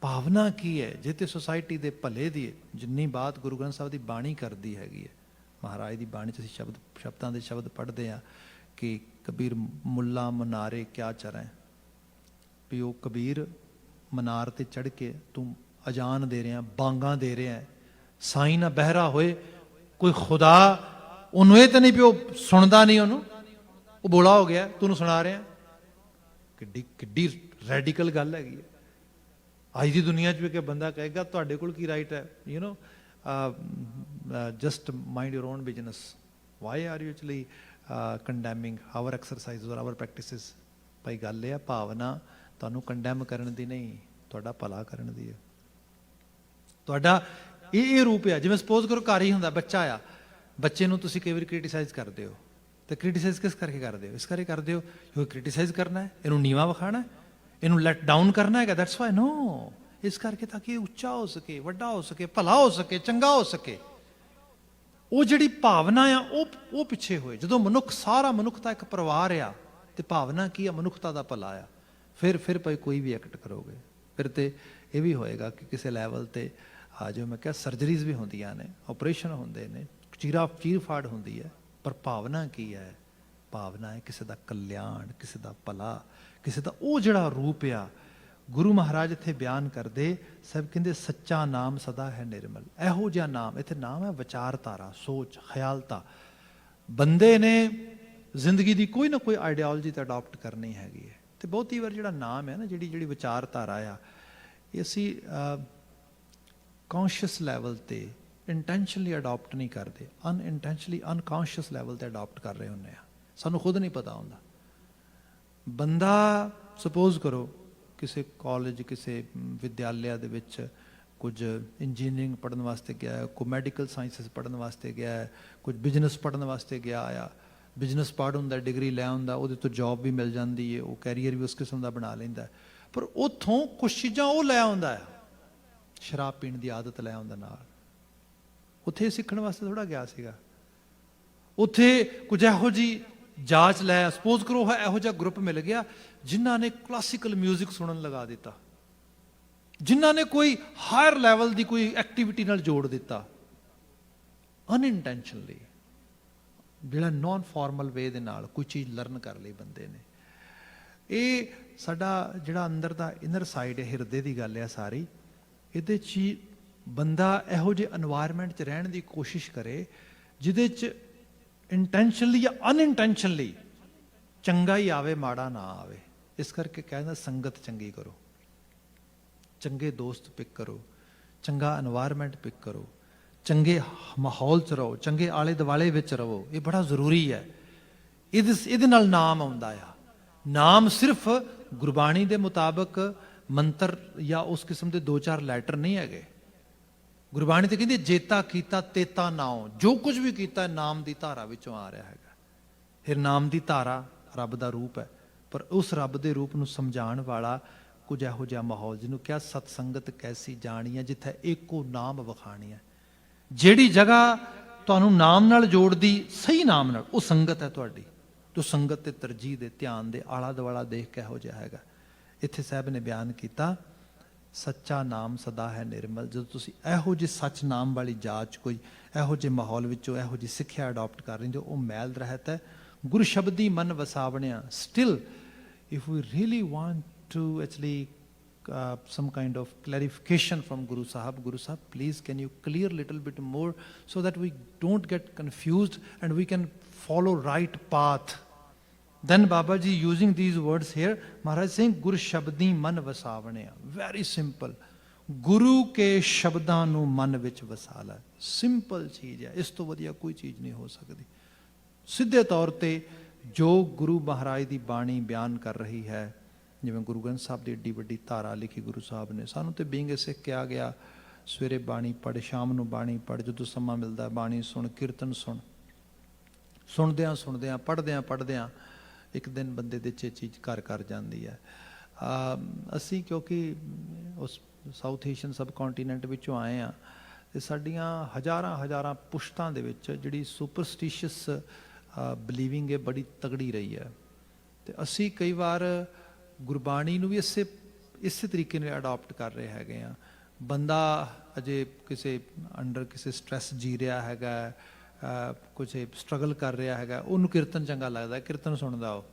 ਭਾਵਨਾ ਕੀ ਹੈ? ਜੇ ਤੇ ਸੁਸਾਇਟੀ ਦੇ ਭਲੇ ਦੀ ਜਿੰਨੀ ਬਾਤ ਗੁਰੂ ਗ੍ਰੰਥ ਸਾਹਿਬ ਦੀ ਬਾਣੀ ਕਰਦੀ ਹੈਗੀ ਹੈ, ਮਹਾਰਾਜ ਦੀ ਬਾਣੀ 'ਚ ਅਸੀਂ ਸ਼ਬਦਾਂ ਦੇ ਸ਼ਬਦ ਪੜ੍ਹਦੇ ਹਾਂ ਕਿ ਕਬੀਰ ਮੁੱਲਾ ਮਨਾਰੇ ਕਿਆ ਚਰੈ, ਵੀ ਉਹ ਕਬੀਰ ਮਨਾਰ ਤੇ ਚੜ੍ਹ ਕੇ ਤੂੰ ਅਜਾਨ ਦੇ ਰਿਹਾ, ਬਾਂਗਾਂ ਦੇ ਰਿਹਾ, ਸਾਈਂ ਨਾ ਬਹਿਰਾ ਹੋਏ ਕੋਈ ਖੁਦਾ, ਉਹਨੂੰ ਇਹ ਤਾਂ ਨਹੀਂ ਵੀ ਉਹ ਸੁਣਦਾ ਨਹੀਂ, ਉਹਨੂੰ ਉਹ ਬੋਲਾ ਹੋ ਗਿਆ, ਤੂੰ ਸੁਣਾ ਰਿਹਾ। ਕਿੱਡੀ ਕਿੱਡੀ ਰੈਡੀਕਲ ਗੱਲ ਹੈਗੀ ਹੈ ਅੱਜ ਦੀ ਦੁਨੀਆ 'ਚ ਵੀ। ਕਿ ਬੰਦਾ ਕਹੇਗਾ ਤੁਹਾਡੇ ਕੋਲ ਕੀ ਰਾਈਟ ਹੈ, just mind your own business, why are you actually condemning our exercise or our practices. ਭਾਈ ਗੱਲ ਇਹ ਆ, ਭਾਵਨਾ ਤੁਹਾਨੂੰ ਕੰਡੈਮ ਕਰਨ ਦੀ ਨਹੀਂ, ਤੁਹਾਡਾ ਭਲਾ ਕਰਨ ਦੀ ਹੈ। ਤੁਹਾਡਾ ਇਹ ਰੂਪ ਆ। ਜਿਵੇਂ ਸਪੋਜ਼ ਕਰੋ ਘਰ ਹੀ ਹੁੰਦਾ ਬੱਚਾ ਆ, ਬੱਚੇ ਨੂੰ ਤੁਸੀਂ ਕਈ ਵਾਰੀ ਕ੍ਰਿਟੀਸਾਈਜ਼ ਕਰਦੇ ਹੋ, ਤੇ ਕ੍ਰਿਟੀਸਾਈਜ਼ ਕਿਸ ਕਰਕੇ ਕਰਦੇ ਹੋ? ਇਸ ਕਰਕੇ ਕਰਦੇ ਹੋ ਕਿਉਂਕਿ ਕ੍ਰਿਟੀਸਾਈਜ਼ ਕਰਨਾ ਹੈ, ਇਹਨੂੰ ਨੀਵਾਂ ਵਿਖਾਣਾ, ਇਹਨੂੰ ਲੈਟ ਡਾਊਨ ਕਰਨਾ ਹੈਗਾ। That's why. ਨੋ, ਇਸ ਕਰਕੇ ਤਾਂ ਕਿ ਉੱਚਾ ਹੋ ਸਕੇ, ਵੱਡਾ ਹੋ ਸਕੇ, ਭਲਾ ਹੋ ਸਕੇ, ਚੰਗਾ ਹੋ ਸਕੇ। ਉਹ ਜਿਹੜੀ ਭਾਵਨਾ ਆ ਉਹ ਪਿੱਛੇ ਹੋਏ। ਜਦੋਂ ਮਨੁੱਖ, ਸਾਰਾ ਮਨੁੱਖਤਾ ਇੱਕ ਪਰਿਵਾਰ ਆ, ਤੇ ਭਾਵਨਾ ਕੀ ਆ? ਮਨੁੱਖਤਾ ਦਾ ਭਲਾ ਆ। ਫਿਰ ਭਾਈ ਕੋਈ ਵੀ ਐਕਟ ਕਰੋਗੇ, ਫਿਰ ਤੇ ਇਹ ਵੀ ਹੋਏਗਾ ਕਿ ਕਿਸੇ ਲੈਵਲ ਤੇ ਜਿਵੇਂ ਮੈਂ ਕਿਹਾ ਸਰਜਰੀਜ਼ ਵੀ ਹੁੰਦੀਆਂ ਨੇ, ਆਪਰੇਸ਼ਨ ਹੁੰਦੇ ਨੇ, ਚੀਰ ਫਾੜ ਹੁੰਦੀ ਹੈ, ਪਰ ਭਾਵਨਾ ਕੀ ਹੈ? ਭਾਵਨਾ ਹੈ ਕਿਸੇ ਦਾ ਕਲਿਆਣ, ਕਿਸੇ ਦਾ ਭਲਾ, ਕਿਸੇ ਦਾ ਉਹ ਜਿਹੜਾ ਰੂਪ ਆ। ਗੁਰੂ ਮਹਾਰਾਜ ਇੱਥੇ ਬਿਆਨ ਕਰਦੇ, ਸਭ ਕਹਿੰਦੇ ਸੱਚਾ ਨਾਮ ਸਦਾ ਹੈ ਨਿਰਮਲ। ਇਹੋ ਜਿਹਾ ਨਾਮ, ਇੱਥੇ ਨਾਮ ਹੈ ਵਿਚਾਰਧਾਰਾ, ਸੋਚ, ਖਿਆਲਤਾ। ਬੰਦੇ ਨੇ ਜ਼ਿੰਦਗੀ ਦੀ ਕੋਈ ਨਾ ਕੋਈ ਆਈਡੀਓਲੋਜੀ ਤਾਂ ਅਡਾਪਟ ਕਰਨੀ ਹੈਗੀ ਹੈ, ਤੇ ਬਹੁਤੀ ਵਾਰ ਜਿਹੜਾ ਨਾਮ ਹੈ ਨਾ, ਜਿਹੜੀ ਵਿਚਾਰਧਾਰਾ ਆ, ਇਹ ਅਸੀਂ ਕੌਨਸ਼ੀਅਸ ਲੈਵਲ ਤੇ ਇੰਟੈਂਸ਼ਨਲੀ ਅਡਾਪਟ ਨਹੀਂ ਕਰਦੇ, ਅਨਇੰਟੈਂਸ਼ਨਲੀ ਅਨਕੌਨਸ਼ੀਅਸ ਲੈਵਲ ਤੇ ਅਡਾਪਟ ਕਰ ਰਹੇ ਹੁੰਦੇ ਆ, ਸਾਨੂੰ ਖੁਦ ਨਹੀਂ ਪਤਾ ਹੁੰਦਾ। ਬੰਦਾ ਸਪੋਜ਼ ਕਰੋ ਕਿਸੇ ਕਾਲਜ, ਕਿਸੇ ਵਿਦਿਆਲਿਆ ਦੇ ਵਿੱਚ ਕੁਝ ਇੰਜੀਨੀਅਰਿੰਗ ਪੜ੍ਹਨ ਵਾਸਤੇ ਗਿਆ, ਕੋਈ ਮੈਡੀਕਲ ਸਾਇੰਸਿਸ ਪੜ੍ਹਨ ਵਾਸਤੇ ਗਿਆ, ਕੁਝ ਬਿਜ਼ਨਸ ਪੜ੍ਹਨ ਵਾਸਤੇ ਗਿਆ ਆ। ਬਿਜ਼ਨਸ ਪੜ੍ਹ ਹੁੰਦਾ, ਡਿਗਰੀ ਲੈ ਹੁੰਦਾ, ਉਹਦੇ ਤੋਂ ਜੋਬ ਵੀ ਮਿਲ ਜਾਂਦੀ ਹੈ, ਉਹ ਕੈਰੀਅਰ ਵੀ ਉਸ ਕਿਸਮ ਦਾ ਬਣਾ ਲੈਂਦਾ, ਪਰ ਉੱਥੋਂ ਕੁਛ ਚੀਜ਼ਾਂ ਉਹ ਲੈ ਆਉਂਦਾ ਆ, ਸ਼ਰਾਬ ਪੀਣ ਦੀ ਆਦਤ ਲੈ ਆਉਂਦਾ ਨਾਲ। ਉੱਥੇ ਸਿੱਖਣ ਵਾਸਤੇ ਥੋੜ੍ਹਾ ਗਿਆ ਸੀਗਾ, ਉੱਥੇ ਕੁਝ ਇਹੋ ਜਿਹੀ ਜਾਂਚ ਲੈ, ਸਪੋਜ਼ ਕਰੋ ਇਹੋ ਜਿਹਾ ਗਰੁੱਪ ਮਿਲ ਗਿਆ ਜਿਨ੍ਹਾਂ ਨੇ ਕਲਾਸੀਕਲ ਮਿਊਜ਼ਿਕ ਸੁਣਨ ਲਗਾ ਦਿੱਤਾ, ਜਿਨ੍ਹਾਂ ਨੇ ਕੋਈ ਹਾਇਰ ਲੈਵਲ ਦੀ ਕੋਈ ਐਕਟੀਵਿਟੀ ਨਾਲ ਜੋੜ ਦਿੱਤਾ, ਅਨਇੰਟੈਂਸ਼ਨਲੀ, ਜਿਹੜਾ ਨੋਨ ਫਾਰਮਲ ਵੇ ਦੇ ਨਾਲ ਕੋਈ ਚੀਜ਼ ਲਰਨ ਕਰ ਲਈ ਬੰਦੇ ਨੇ। ਇਹ ਸਾਡਾ ਜਿਹੜਾ ਅੰਦਰ ਦਾ ਇਨਰ ਸਾਈਡ ਹੈ, ਹਿਰਦੇ ਦੀ ਗੱਲ ਹੈ ਸਾਰੀ, ਇਹਦੇ 'ਚ ਹੀ ਬੰਦਾ ਇਹੋ ਜਿਹੇ এনवायरमेंट 'ਚ ਰਹਿਣ ਦੀ ਕੋਸ਼ਿਸ਼ ਕਰੇ ਜਿਹਦੇ 'ਚ ਇੰਟੈਂਸ਼ਨਲੀ ਜਾਂ ਅਨਇੰਟੈਂਸ਼ਨਲੀ ਚੰਗਾ ਹੀ ਆਵੇ, ਮਾੜਾ ਨਾ ਆਵੇ। ਇਸ ਕਰਕੇ ਕਹਿੰਦਾ ਸੰਗਤ ਚੰਗੀ ਕਰੋ, ਚੰਗੇ ਦੋਸਤ ਪਿਕ ਕਰੋ, ਚੰਗਾ এনवायरमेंट ਪਿਕ ਕਰੋ, ਚੰਗੇ ਮਾਹੌਲ 'ਚ ਰਹੋ, ਚੰਗੇ ਆਲੇ ਦੁਆਲੇ ਵਿੱਚ ਰਹੋ। ਇਹ ਬੜਾ ਜ਼ਰੂਰੀ ਹੈ। ਇਹਦੇ ਨਾਲ ਨਾਮ ਆਉਂਦਾ ਆ। ਨਾਮ ਸਿਰਫ ਗੁਰਬਾਣੀ ਦੇ ਮੁਤਾਬਕ ਮੰਤਰ ਜਾਂ ਉਸ ਕਿਸਮ ਦੇ 2-4 ਲੈਟਰ ਨਹੀਂ ਹੈਗੇ। ਗੁਰਬਾਣੀ ਤੇ ਕਹਿੰਦੀ ਜੇਤਾ ਕੀਤਾ ਤੇਤਾ ਨਾਉ, ਜੋ ਕੁਝ ਵੀ ਕੀਤਾ ਨਾਮ ਦੀ ਧਾਰਾ ਵਿੱਚੋਂ ਆ ਰਿਹਾ ਹੈਗਾ। ਫਿਰ ਨਾਮ ਦੀ ਧਾਰਾ ਰੱਬ ਦਾ ਰੂਪ ਹੈ, ਪਰ ਉਸ ਰੱਬ ਦੇ ਰੂਪ ਨੂੰ ਸਮਝਾਉਣ ਵਾਲਾ ਕੁਝ ਇਹੋ ਜਿਹਾ ਮਾਹੌਲ, ਜਿਹਨੂੰ ਕਿਹਾ ਸਤਸੰਗਤ ਕੈਸੀ ਜਾਣੀ ਹੈ, ਜਿੱਥੇ ਇੱਕੋ ਨਾਮ ਵਿਖਾਣੀ ਹੈ। ਜਿਹੜੀ ਜਗ੍ਹਾ ਤੁਹਾਨੂੰ ਨਾਮ ਨਾਲ ਜੋੜਦੀ, ਸਹੀ ਨਾਮ ਨਾਲ, ਉਹ ਸੰਗਤ ਹੈ ਤੁਹਾਡੀ। ਜੋ ਸੰਗਤ ਤੇ ਤਰਜੀਹ ਦੇ, ਧਿਆਨ ਦੇ, ਆਲਾ ਦੁਆਲਾ ਦੇਖ ਕੇ ਇਹੋ ਜਿਹਾ ਹੈਗਾ। ਇੱਥੇ ਸਾਹਿਬ ਨੇ ਬਿਆਨ ਕੀਤਾ ਸੱਚਾ ਨਾਮ ਸਦਾ ਹੈ ਨਿਰਮਲ। ਜਦੋਂ ਤੁਸੀਂ ਇਹੋ ਜਿਹੇ ਸੱਚ ਨਾਮ ਵਾਲੀ ਜਾਚ, ਕੋਈ ਇਹੋ ਜਿਹੇ ਮਾਹੌਲ ਵਿੱਚੋਂ ਇਹੋ ਜਿਹੀ ਸਿੱਖਿਆ ਅਡਾਪਟ ਕਰ ਰਹੇ ਹੋ, ਉਹ ਮੈਲ ਰਹਿਤ ਹੈ। ਗੁਰੂ ਸ਼ਬਦੀ ਮਨ ਵਸਾਵਣਿਆ। Still if we really want to actually some kind of clarification from Guru Sahib, please can you clear little bit more so that we don't get confused and we can follow right path. Then Babaji using these words here, Maharaj saying Gur Shabdi Man Vasavane, very simple. ਗੁਰੂ ਕੇ ਸ਼ਬਦਾਂ ਨੂੰ ਮਨ ਵਿੱਚ ਵਸਾ ਲੈ। Simple ਚੀਜ਼ ਹੈ, ਇਸ ਤੋਂ ਵਧੀਆ ਕੋਈ ਚੀਜ਼ ਨਹੀਂ ਹੋ ਸਕਦੀ। ਸਿੱਧੇ ਤੌਰ ਤੇ ਜੋ ਗੁਰੂ ਮਹਾਰਾਜ ਦੀ ਬਾਣੀ ਬਿਆਨ ਕਰ ਰਹੀ ਹੈ, ਜਿਵੇਂ ਗੁਰੂ ਗ੍ਰੰਥ ਸਾਹਿਬ ਦੀ ਏਡੀ ਵੱਡੀ ਧਾਰਾ ਲਿਖੀ ਗੁਰੂ ਸਾਹਿਬ ਨੇ, ਸਾਨੂੰ ਤੇ ਬੀਂਗ ਸਿੱਖ ਕਿਹਾ ਗਿਆ ਸਵੇਰੇ ਬਾਣੀ ਪੜ੍ਹ, ਸ਼ਾਮ ਨੂੰ ਬਾਣੀ ਪੜ੍ਹ, ਜਦੋਂ ਸਮਾਂ ਮਿਲਦਾ ਬਾਣੀ ਸੁਣ, ਕੀਰਤਨ ਸੁਣ। ਸੁਣਦਿਆਂ ਸੁਣਦਿਆਂ, ਪੜ੍ਹਦਿਆਂ ਪੜ੍ਹਦਿਆਂ ਇੱਕ ਦਿਨ ਬੰਦੇ ਦੇ 'ਚ ਚੀਜ਼ ਘਰ ਕਰ ਜਾਂਦੀ ਹੈ। ਅਸੀਂ ਕਿਉਂਕਿ ਉਸ ਸਾਊਥ ਏਸ਼ੀਅਨ ਸਬ ਕੰਟੀਨੈਂਟ ਵਿੱਚੋਂ ਆਏ ਹਾਂ, ਅਤੇ ਸਾਡੀਆਂ ਹਜ਼ਾਰਾਂ ਪੁਸ਼ਤਾਂ ਦੇ ਵਿੱਚ ਜਿਹੜੀ ਸੁਪਰਸਟੀਸ਼ੀਅਸ ਬਿਲੀਵਿੰਗ ਹੈ ਬੜੀ ਤਗੜੀ ਰਹੀ ਹੈ। ਅਤੇ ਅਸੀਂ ਕਈ ਵਾਰ ਗੁਰਬਾਣੀ ਨੂੰ ਵੀ ਇਸੇ ਤਰੀਕੇ ਨਾਲ ਅਡਾਪਟ ਕਰ ਰਹੇ ਹੈਗੇ ਹਾਂ। ਬੰਦਾ ਅਜੇ ਕਿਸੇ ਅੰਡਰ ਕਿਸੇ ਸਟ੍ਰੈਸ ਜੀ ਰਿਹਾ ਹੈਗਾ, ਕੁਝ ਸਟਰਗਲ ਕਰ ਰਿਹਾ ਹੈਗਾ, ਉਹਨੂੰ ਕੀਰਤਨ ਚੰਗਾ ਲੱਗਦਾ, ਕੀਰਤਨ ਸੁਣਦਾ ਉਹ,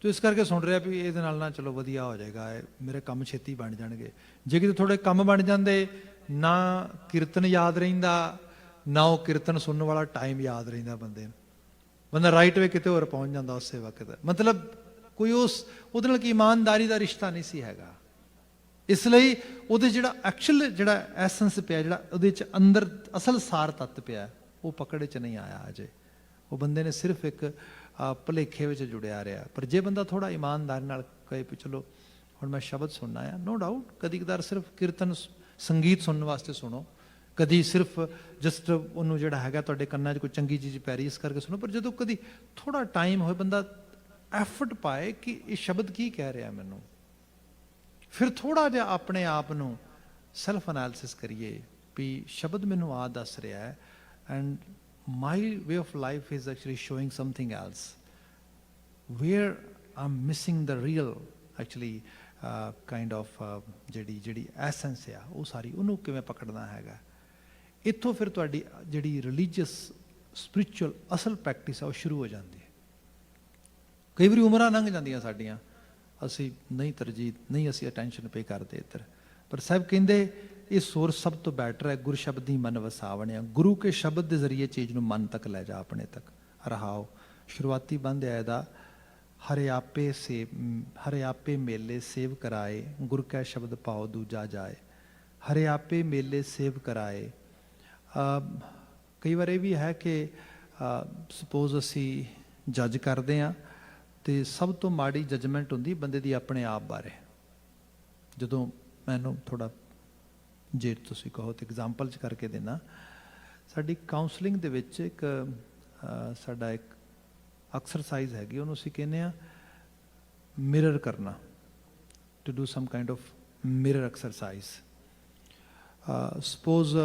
ਤੋ ਇਸ ਕਰਕੇ ਸੁਣ ਰਿਹਾ ਵੀ ਇਹਦੇ ਨਾਲ ਨਾ ਚਲੋ ਵਧੀਆ ਹੋ ਜਾਏਗਾ, ਮੇਰੇ ਕੰਮ ਛੇਤੀ ਬਣ ਜਾਣਗੇ। ਜੇ ਕਿਤੇ ਥੋੜੇ ਕੰਮ ਬਣ ਜਾਂਦੇ, ਨਾ ਕੀਰਤਨ ਯਾਦ ਰਹਿੰਦਾ, ਨਾ ਉਹ ਕੀਰਤਨ ਸੁਣਨ ਵਾਲਾ ਟਾਈਮ ਯਾਦ ਰਹਿੰਦਾ ਬੰਦੇ ਨੂੰ, ਬੰਦਾ ਰਾਈਟ ਵੇ ਕਿਤੇ ਹੋਰ ਪਹੁੰਚ ਜਾਂਦਾ ਉਸੇ ਵਕਤ। ਮਤਲਬ ਕੋਈ ਉਹਦੇ ਨਾਲ ਕੀ ਇਮਾਨਦਾਰੀ ਦਾ ਰਿਸ਼ਤਾ ਨਹੀਂ ਸੀ ਹੈਗਾ। ਇਸ ਲਈ ਉਹਦੇ ਜਿਹੜਾ ਐਕਚੁਅਲ ਜਿਹੜਾ ਐਸੈਂਸ ਪਿਆ, ਜਿਹੜਾ ਉਹਦੇ 'ਚ ਅੰਦਰ ਅਸਲ ਸਾਰ ਤੱਤ ਪਿਆ, ਉਹ ਪਕੜ 'ਚ ਨਹੀਂ ਆਇਆ ਅਜੇ। ਉਹ ਬੰਦੇ ਨੇ ਸਿਰਫ ਇੱਕ ਭੁਲੇਖੇ ਵਿੱਚ ਜੁੜਿਆ ਰਿਹਾ। ਪਰ ਜੇ ਬੰਦਾ ਥੋੜ੍ਹਾ ਇਮਾਨਦਾਰੀ ਨਾਲ ਕਹੇ ਵੀ ਚਲੋ ਹੁਣ ਮੈਂ ਸ਼ਬਦ ਸੁਣਨਾ ਆ, ਨੋ ਡਾਊਟ ਕਦੀ ਕਦਾਰ ਸਿਰਫ ਕੀਰਤਨ ਸੰਗੀਤ ਸੁਣਨ ਵਾਸਤੇ ਸੁਣੋ, ਕਦੀ ਸਿਰਫ ਜਸਟ ਉਹਨੂੰ ਜਿਹੜਾ ਹੈਗਾ ਤੁਹਾਡੇ ਕੰਨਾਂ 'ਚ ਕੋਈ ਚੰਗੀ ਚੀਜ਼ ਪੈ ਰਹੀ ਇਸ ਕਰਕੇ ਸੁਣੋ। ਪਰ ਜਦੋਂ ਕਦੀ ਥੋੜ੍ਹਾ ਟਾਈਮ ਹੋਏ, ਬੰਦਾ ਐਫਰਟ ਪਾਏ ਕਿ ਇਹ ਸ਼ਬਦ ਕੀ ਕਹਿ ਰਿਹਾ ਮੈਨੂੰ, ਫਿਰ ਥੋੜ੍ਹਾ ਜਿਹਾ ਆਪਣੇ ਆਪ ਨੂੰ ਸੈਲਫ ਅਨਾਲਿਸਿਸ ਕਰੀਏ ਵੀ ਸ਼ਬਦ ਮੈਨੂੰ ਆ ਦੱਸ ਰਿਹਾ ਹੈ, and my way of life is actually showing something else, where I'm missing the real actually kind of ਜਿਹੜੀ ਐਸੈਂਸ ਆ, ਉਹ ਸਾਰੀ ਉਹਨੂੰ ਕਿਵੇਂ ਪਕੜਨਾ ਹੈਗਾ। ਇੱਥੋਂ ਫਿਰ ਤੁਹਾਡੀ ਜਿਹੜੀ ਰਿਲੀਜੀਅਸ ਸਪਿਰਿਚੁਅਲ ਅਸਲ ਪ੍ਰੈਕਟਿਸ ਆ ਉਹ ਸ਼ੁਰੂ ਹੋ ਜਾਂਦੀ ਹੈ। ਕਈ ਵਾਰੀ ਉਮਰਾਂ ਲੰਘ ਜਾਂਦੀਆਂ ਸਾਡੀਆਂ, ਅਸੀਂ ਨਹੀਂ ਤਰਜੀਹ, ਨਹੀਂ ਅਸੀਂ ਅਟੈਂਸ਼ਨ ਪੇ ਕਰਦੇ ਇੱਧਰ। ਪਰ ਸਾਹਿਬ ਕਹਿੰਦੇ ਇਹ ਸੋਰਸ ਸਭ ਤੋਂ ਬੈਟਰ ਹੈ, ਗੁਰ ਸ਼ਬਦ ਹੀ ਮਨ ਵਸਾਵਣਿਆ। ਗੁਰੂ ਕੇ ਸ਼ਬਦ ਦੇ ਜ਼ਰੀਏ ਚੀਜ਼ ਨੂੰ ਮਨ ਤੱਕ ਲੈ ਜਾ, ਆਪਣੇ ਤੱਕ ਰਹਾਓ। ਸ਼ੁਰੂਆਤੀ ਬੰਦ ਹੈ ਇਹਦਾ, ਹਰੇ ਆਪੇ ਮੇਲੇ ਸੇਵ ਕਰਾਏ, ਗੁਰ ਕੈ ਸ਼ਬਦ ਪਾਓ ਦੂਜਾ ਜਾਏ। ਹਰੇ ਆਪੇ ਮੇਲੇ ਸੇਵ ਕਰਾਏ। ਕਈ ਵਾਰ ਇਹ ਵੀ ਹੈ ਕਿ ਸਪੋਜ਼ ਅਸੀਂ ਜੱਜ ਕਰਦੇ ਹਾਂ, ਅਤੇ ਸਭ ਤੋਂ ਮਾੜੀ ਜਜਮੈਂਟ ਹੁੰਦੀ ਬੰਦੇ ਦੀ ਆਪਣੇ ਆਪ ਬਾਰੇ। ਜਦੋਂ ਮੈਨੂੰ ਥੋੜ੍ਹਾ, ਜੇ ਤੁਸੀਂ ਕਹੋ ਤਾਂ ਐਗਜ਼ਾਮਪਲ 'ਚ ਕਰਕੇ ਦੇਣਾ, ਸਾਡੀ ਕਾਉਂਸਲਿੰਗ ਦੇ ਵਿੱਚ ਇੱਕ ਸਾਡਾ ਇੱਕ ਐਕਸਰਸਾਈਜ਼ ਹੈਗੀ, ਉਹਨੂੰ ਅਸੀਂ ਕਹਿੰਦੇ ਹਾਂ ਮਿਰਰ ਕਰਨਾ, to do some kind of mirror exercise. Suppose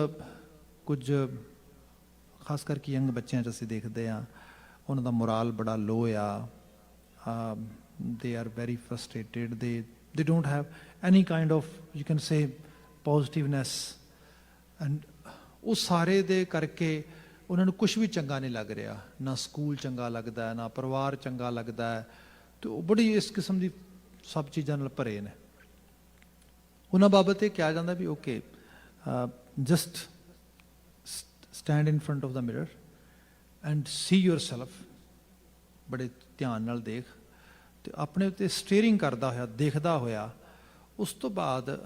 ਕੁਝ ਖਾਸ ਕਰਕੇ ਯੰਗ ਬੱਚਿਆਂ 'ਚ ਅਸੀਂ ਦੇਖਦੇ ਹਾਂ, ਉਹਨਾਂ ਦਾ ਮੋਰਾਲ ਬੜਾ ਲੋ ਆ, they are very frustrated, they don't have any kind of, you can say, positiveness, and ਉਹ ਸਾਰੇ ਦੇ ਕਰਕੇ ਉਹਨਾਂ ਨੂੰ ਕੁਛ ਵੀ ਚੰਗਾ ਨਹੀਂ ਲੱਗ ਰਿਹਾ, ਨਾ ਸਕੂਲ ਚੰਗਾ ਲੱਗਦਾ, ਨਾ ਪਰਿਵਾਰ ਚੰਗਾ ਲੱਗਦਾ, ਤੇ ਉਹ ਬੜੀ ਇਸ ਕਿਸਮ ਦੀ ਸਭ ਚੀਜ਼ਾਂ ਨਾਲ ਭਰੇ ਨੇ। ਉਹਨਾਂ ਬਾਬਤ ਇਹ ਕਿਹਾ ਜਾਂਦਾ ਵੀ okay, just stand in front of the mirror and see yourself, ਬੜੇ ਧਿਆਨ ਨਾਲ ਦੇਖ, ਤੇ ਆਪਣੇ ਉੱਤੇ ਸਟੀਅਰਿੰਗ ਕਰਦਾ ਹੋਇਆ, ਦੇਖਦਾ ਹੋਇਆ, ਉਸ ਤੋਂ ਬਾਅਦ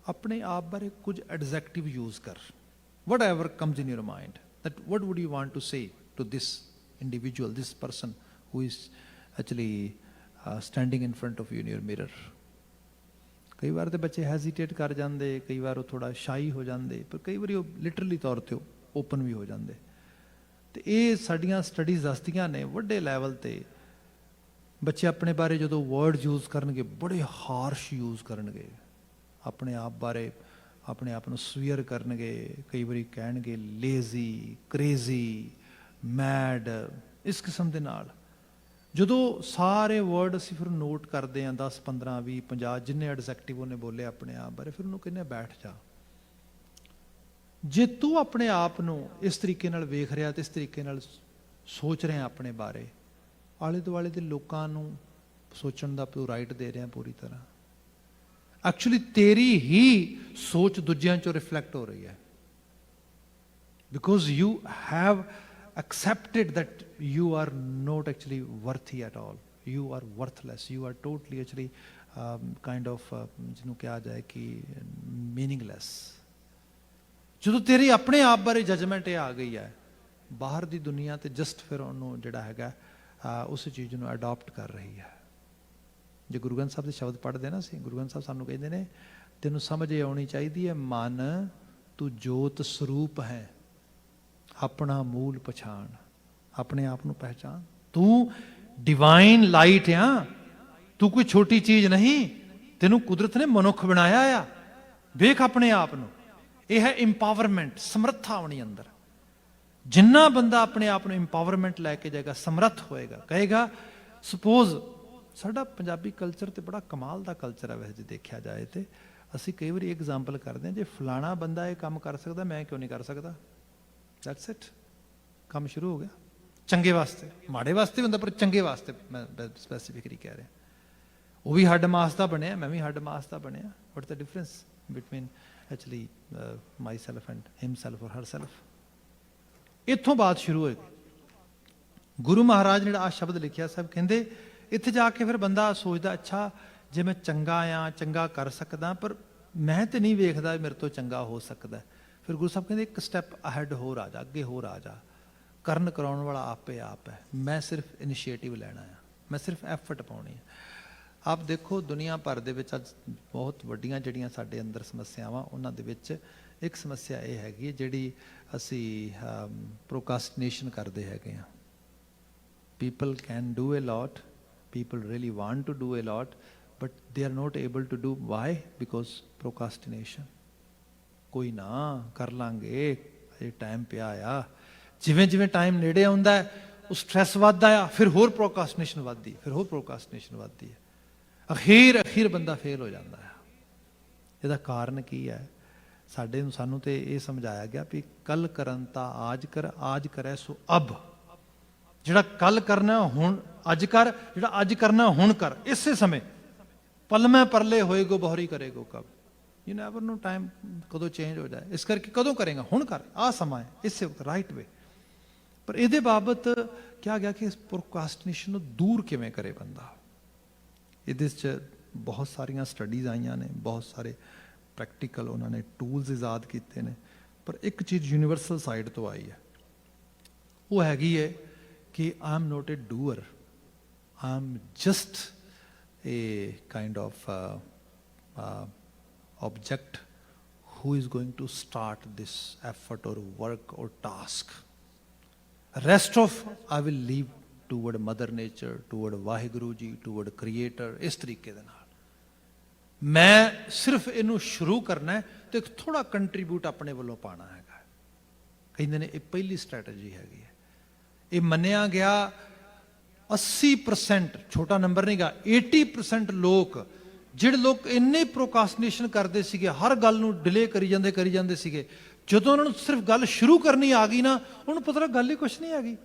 ਆਪਣੇ ਆਪ ਬਾਰੇ ਕੁਝ ਐਡਜੈਕਟਿਵ ਯੂਜ਼ ਕਰ, whatever comes in your mind, that what would you want to say to this individual, this person who is actually standing in front of you in your mirror. ਕਈ ਵਾਰ ਤੇ ਬੱਚੇ ਹੈਜ਼ੀਟੇਟ ਕਰ ਜਾਂਦੇ, ਕਈ ਵਾਰ ਉਹ ਥੋੜਾ ਸ਼ਾਈ ਹੋ ਜਾਂਦੇ, ਪਰ ਕਈ ਵਾਰੀ ਉਹ ਲਿਟਰਲੀ ਤੌਰ ਤੇ ਓਪਨ ਵੀ ਹੋ ਜਾਂਦੇ। ਤੇ ਇਹ ਸਾਡੀਆਂ ਸਟੱਡੀਜ਼ ਦੱਸਦੀਆਂ ਨੇ ਵੱਡੇ ਲੈਵਲ ਤੇ ਬੱਚੇ ਆਪਣੇ ਬਾਰੇ ਜਦੋਂ ਵਰਡ ਯੂਜ਼ ਕਰਨਗੇ, ਬੜੇ ਹਾਰਸ਼ ਯੂਜ਼ ਕਰਨਗੇ, ਆਪਣੇ ਆਪ ਬਾਰੇ ਆਪਣੇ ਆਪ ਨੂੰ ਸਵੀਅਰ ਕਰਨਗੇ, ਕਈ ਵਾਰੀ ਕਹਿਣਗੇ ਲੇਜ਼ੀ, ਕ੍ਰੇਜ਼ੀ, ਮੈਡ, ਇਸ ਕਿਸਮ ਦੇ ਨਾਲ। ਜਦੋਂ ਸਾਰੇ ਵਰਡ ਅਸੀਂ ਫਿਰ ਨੋਟ ਕਰਦੇ ਹਾਂ, 10, 15, 20, 50 ਜਿੰਨੇ ਐਡਜੈਕਟਿਵ ਉਹਨੇ ਬੋਲੇ ਆਪਣੇ ਆਪ ਬਾਰੇ, ਫਿਰ ਉਹਨੂੰ ਕਹਿੰਦੇ ਬੈਠ ਜਾ। ਜੇ ਤੂੰ ਆਪਣੇ ਆਪ ਨੂੰ ਇਸ ਤਰੀਕੇ ਨਾਲ ਵੇਖ ਰਿਹਾ ਤੇ ਇਸ ਤਰੀਕੇ ਨਾਲ ਸੋਚ ਰਿਹਾ ਆਪਣੇ ਬਾਰੇ, ਆਲੇ ਦੁਆਲੇ ਦੇ ਲੋਕਾਂ ਨੂੰ ਸੋਚਣ ਦਾ ਤੂੰ ਰਾਈਟ ਦੇ ਰਿਹਾ ਪੂਰੀ ਤਰ੍ਹਾਂ। ਐਕਚੁਅਲੀ ਤੇਰੀ ਹੀ ਸੋਚ ਦੂਜਿਆਂ 'ਚੋਂ ਰਿਫਲੈਕਟ ਹੋ ਰਹੀ ਹੈ, because you have accepted that you are not actually worthy at all, you are worthless, you are totally actually kind of ਜਿਹਨੂੰ ਕਿਹਾ ਜਾਏ ਕਿ ਮੀਨਿੰਗਲੈਸ। ਜਦੋਂ ਤੇਰੀ ਆਪਣੇ ਆਪ ਬਾਰੇ ਜਜਮੈਂਟ ਇਹ ਆ ਗਈ ਹੈ, ਬਾਹਰ ਦੀ ਦੁਨੀਆ ਤੇ ਜਸਟ ਫਿਰ ਉਹਨੂੰ ਜਿਹੜਾ ਹੈਗਾ ਉਸ ਚੀਜ਼ ਨੂੰ ਅਡਾਪਟ ਕਰ ਰਹੀ ਹੈ। ਜੇ ਗੁਰੂ ਗ੍ਰੰਥ ਸਾਹਿਬ ਦੇ ਸ਼ਬਦ ਪੜ੍ਹਦੇ ਨਾ ਅਸੀਂ, ਗੁਰੂ ਗ੍ਰੰਥ ਸਾਹਿਬ ਸਾਨੂੰ ਕਹਿੰਦੇ ਨੇ ਤੈਨੂੰ ਸਮਝ ਇਹ ਆਉਣੀ ਚਾਹੀਦੀ ਹੈ, ਮਨ ਤੂੰ ਜੋਤ ਸਰੂਪ ਹੈ, ਆਪਣਾ ਮੂਲ ਪਛਾਣ, ਆਪਣੇ ਆਪ ਨੂੰ ਪਹਿਚਾਨ। ਤੂੰ ਡਿਵਾਈਨ ਲਾਈਟ ਆ, ਤੂੰ ਕੋਈ ਛੋਟੀ ਚੀਜ਼ ਨਹੀਂ, ਤੈਨੂੰ ਕੁਦਰਤ ਨੇ ਮਨੁੱਖ ਬਣਾਇਆ ਆ। ਵੇਖ ਆਪਣੇ ਆਪ ਨੂੰ। ਇਹ ਹੈ ਇੰਪਾਵਰਮੈਂਟ, ਸਮਰੱਥਾ ਆਉਣੀ ਅੰਦਰ। ਜਿੰਨਾ ਬੰਦਾ ਆਪਣੇ ਆਪ ਨੂੰ ਇੰਪਾਵਰਮੈਂਟ ਲੈ ਕੇ ਜਾਏਗਾ, ਸਮਰੱਥ ਹੋਏਗਾ, ਕਹੇਗਾ। ਸਪੋਜ਼ ਸਾਡਾ ਪੰਜਾਬੀ ਕਲਚਰ ਤੇ ਬੜਾ ਕਮਾਲ ਦਾ ਕਲਚਰ ਹੈ ਵੈਸੇ ਜੇ ਦੇਖਿਆ ਜਾਏ ਤੇ। ਅਸੀਂ ਕਈ ਵਾਰੀ ਐਗਜ਼ਾਮਪਲ ਕਰਦੇ ਹਾਂ, ਜੇ ਫਲਾਣਾ ਬੰਦਾ ਇਹ ਕੰਮ ਕਰ ਸਕਦਾ, ਮੈਂ ਕਿਉਂ ਨਹੀਂ ਕਰ ਸਕਦਾ? ਦੈਟਸ ਇਟ, ਕੰਮ ਸ਼ੁਰੂ ਹੋ ਗਿਆ। ਚੰਗੇ ਵਾਸਤੇ, ਮਾੜੇ ਵਾਸਤੇ ਹੁੰਦਾ, ਪਰ ਚੰਗੇ ਵਾਸਤੇ ਮੈਂ ਸਪੈਸੀਫਿਕਲੀ ਕਹਿ ਰਿਹਾ। ਉਹ ਵੀ ਹੱਡ ਮਾਸ ਦਾ ਬਣਿਆ, ਮੈਂ ਵੀ ਹੱਡ ਮਾਸ ਦਾ ਬਣਿਆ। What the difference between actually myself and himself or Har self? ਇੱਥੋਂ ਬਾਤ ਸ਼ੁਰੂ ਹੋਏਗੀ। ਗੁਰੂ ਮਹਾਰਾਜ ਨੇ ਜਿਹੜਾ ਆ ਸ਼ਬਦ ਲਿਖਿਆ, ਸਾਹਿਬ ਕਹਿੰਦੇ ਇੱਥੇ ਜਾ ਕੇ ਫਿਰ ਬੰਦਾ ਸੋਚਦਾ, ਅੱਛਾ ਜੇ ਮੈਂ ਚੰਗਾ ਆ, ਚੰਗਾ ਕਰ ਸਕਦਾ, ਪਰ ਮੈਂ ਤੇ ਨਹੀਂ ਵੇਖਦਾ ਮੇਰੇ ਤੋਂ ਚੰਗਾ ਹੋ ਸਕਦਾ। ਫਿਰ ਗੁਰੂ ਸਾਹਿਬ ਕਹਿੰਦੇ ਇੱਕ ਸਟੈਪ ਅਹੈਡ ਹੋਰ ਆ ਜਾ, ਅੱਗੇ ਹੋਰ ਆ ਜਾ। ਕਰਨ ਕਰਾਉਣ ਵਾਲਾ ਆਪੇ ਆਪ ਹੈ, ਮੈਂ ਸਿਰਫ ਇਨੀਸ਼ੀਏਟਿਵ ਲੈਣਾ ਆ, ਮੈਂ ਸਿਰਫ ਐਫਰਟ ਪਾਉਣੀ ਹੈ। ਆਪ ਦੇਖੋ ਦੁਨੀਆ ਭਰ ਦੇ ਵਿੱਚ ਅੱਜ ਬਹੁਤ ਵੱਡੀਆਂ ਜਿਹੜੀਆਂ ਸਾਡੇ ਅੰਦਰ ਸਮੱਸਿਆਵਾਂ, ਉਹਨਾਂ ਦੇ ਵਿੱਚ ਇੱਕ ਸਮੱਸਿਆ ਇਹ ਹੈਗੀ ਹੈ ਜਿਹੜੀ ਅਸੀਂ ਪ੍ਰੋਕਾਸਟੀਨੇਸ਼ਨ ਕਰਦੇ ਹੈਗੇ ਹਾਂ। People can do a lot, people really want to do a lot, but they are not able to do. Why? Because procrastination. ਕੋਈ ਨਾ ਕਰ ਲਾਂਗੇ, ਇਹ ਟਾਈਮ ਪਿਆ ਆ। ਜਿਵੇਂ ਜਿਵੇਂ ਟਾਈਮ ਨੇੜੇ ਆਉਂਦਾ ਹੈ, ਉਹ ਸਟ੍ਰੈਸ ਵੱਧਦਾ ਆ, ਫਿਰ ਹੋਰ ਪ੍ਰੋਕਾਸਟੀਨੇਸ਼ਨ ਵੱਧਦੀ, ਫਿਰ ਹੋਰ ਪ੍ਰੋਕਾਸਟੀਨੇਸ਼ਨ ਵੱਧਦੀ ਹੈ। ਅਖੀਰ ਬੰਦਾ ਫੇਲ ਹੋ ਜਾਂਦਾ ਹੈ। ਇਹਦਾ ਕਾਰਨ ਕੀ ਹੈ? ਸਾਨੂੰ ਤੇ ਇਹ ਸਮਝਾਇਆ ਗਿਆ ਵੀ ਕੱਲ ਕਰਨ ਤਾਂ ਆਜ ਕਰ, ਆਜ ਕਰੈ ਸੋ ਅਬ। ਜਿਹੜਾ ਕੱਲ ਕਰਨਾ ਹੁਣ ਅੱਜ ਕਰ, ਜਿਹੜਾ ਅੱਜ ਕਰਨਾ ਹੁਣ ਕਰ। ਇਸੇ ਸਮੇਂ ਪਲਮੇ ਪਰਲੇ ਹੋਏਗੋ ਬਹੁਰੀ ਕਰੇਗੋ ਕਬ। ਯੂ ਨੈਵਰ ਨੋ ਟਾਈਮ ਕਦੋਂ ਚੇਂਜ ਹੋ ਜਾਏ। ਇਸ ਕਰਕੇ ਕਦੋਂ ਕਰੇਗਾ? ਹੁਣ ਕਰ, ਆਹ ਸਮਾਂ ਹੈ, ਇਸੇ ਵਕਤ, ਰਾਈਟ ਵੇ। ਪਰ ਇਹਦੇ ਬਾਬਤ ਕਿਹਾ ਗਿਆ ਕਿ ਇਸ ਪ੍ਰੋਕਾਸਟੀਨੇਸ਼ਨ ਨੂੰ ਦੂਰ ਕਿਵੇਂ ਕਰੇ ਬੰਦਾ। ਇਹਦੇ 'ਚ ਬਹੁਤ ਸਾਰੀਆਂ ਸਟੱਡੀਜ਼ ਆਈਆਂ ਨੇ, ਬਹੁਤ ਸਾਰੇ ਪ੍ਰੈਕਟੀਕਲ ਉਹਨਾਂ ਨੇ ਟੂਲਸ ਇਜਾਦ ਕੀਤੇ ਨੇ, ਪਰ ਇੱਕ ਚੀਜ਼ ਯੂਨੀਵਰਸਲ ਸਾਈਡ ਤੋਂ ਆਈ ਹੈ, ਉਹ ਹੈਗੀ ਹੈ ਕਿ I am not a doer, I am just a kind of object who is going to start this effort or work or task. Rest of I will leave toward Mother Nature, toward Vaheguru Ji, toward Creator। ਇਸ ਤਰੀਕੇ ਦੇ ਨਾਲ ਮੈਂ ਸਿਰਫ ਇਹਨੂੰ ਸ਼ੁਰੂ ਕਰਨਾ ਹੈ ਤੇ ਥੋੜਾ ਕੰਟਰੀਬਿਊਟ ਆਪਣੇ ਵੱਲੋਂ ਪਾਉਣਾ ਹੈਗਾ। ਕਹਿੰਦੇ ਨੇ ਇਹ ਪਹਿਲੀ ਸਟ੍ਰੈਟਜੀ ਹੈਗੀ ਹੈ। ਇਹ ਮੰਨਿਆ ਗਿਆ 80%, ਛੋਟਾ ਨੰਬਰ ਨਹੀਂ ਗਾ, 80% ਲੋਕ, ਜਿਹੜੇ ਲੋਕ ਇੰਨੇ ਪ੍ਰੋਕਾਸਟੀਨੇਸ਼ਨ ਕਰਦੇ ਸੀਗੇ, ਹਰ ਗੱਲ ਨੂੰ ਡਿਲੇ ਕਰੀ ਜਾਂਦੇ ਸੀਗੇ, ਜਦੋਂ ਉਹਨਾਂ ਨੂੰ ਸਿਰਫ ਗੱਲ ਸ਼ੁਰੂ ਕਰਨੀ ਆ ਗਈ ਨਾ, ਉਹਨੂੰ ਪਤਾ ਲੱਗਾ ਗੱਲ ਹੀ ਕੁਛ ਨਹੀਂ ਹੈਗੀ।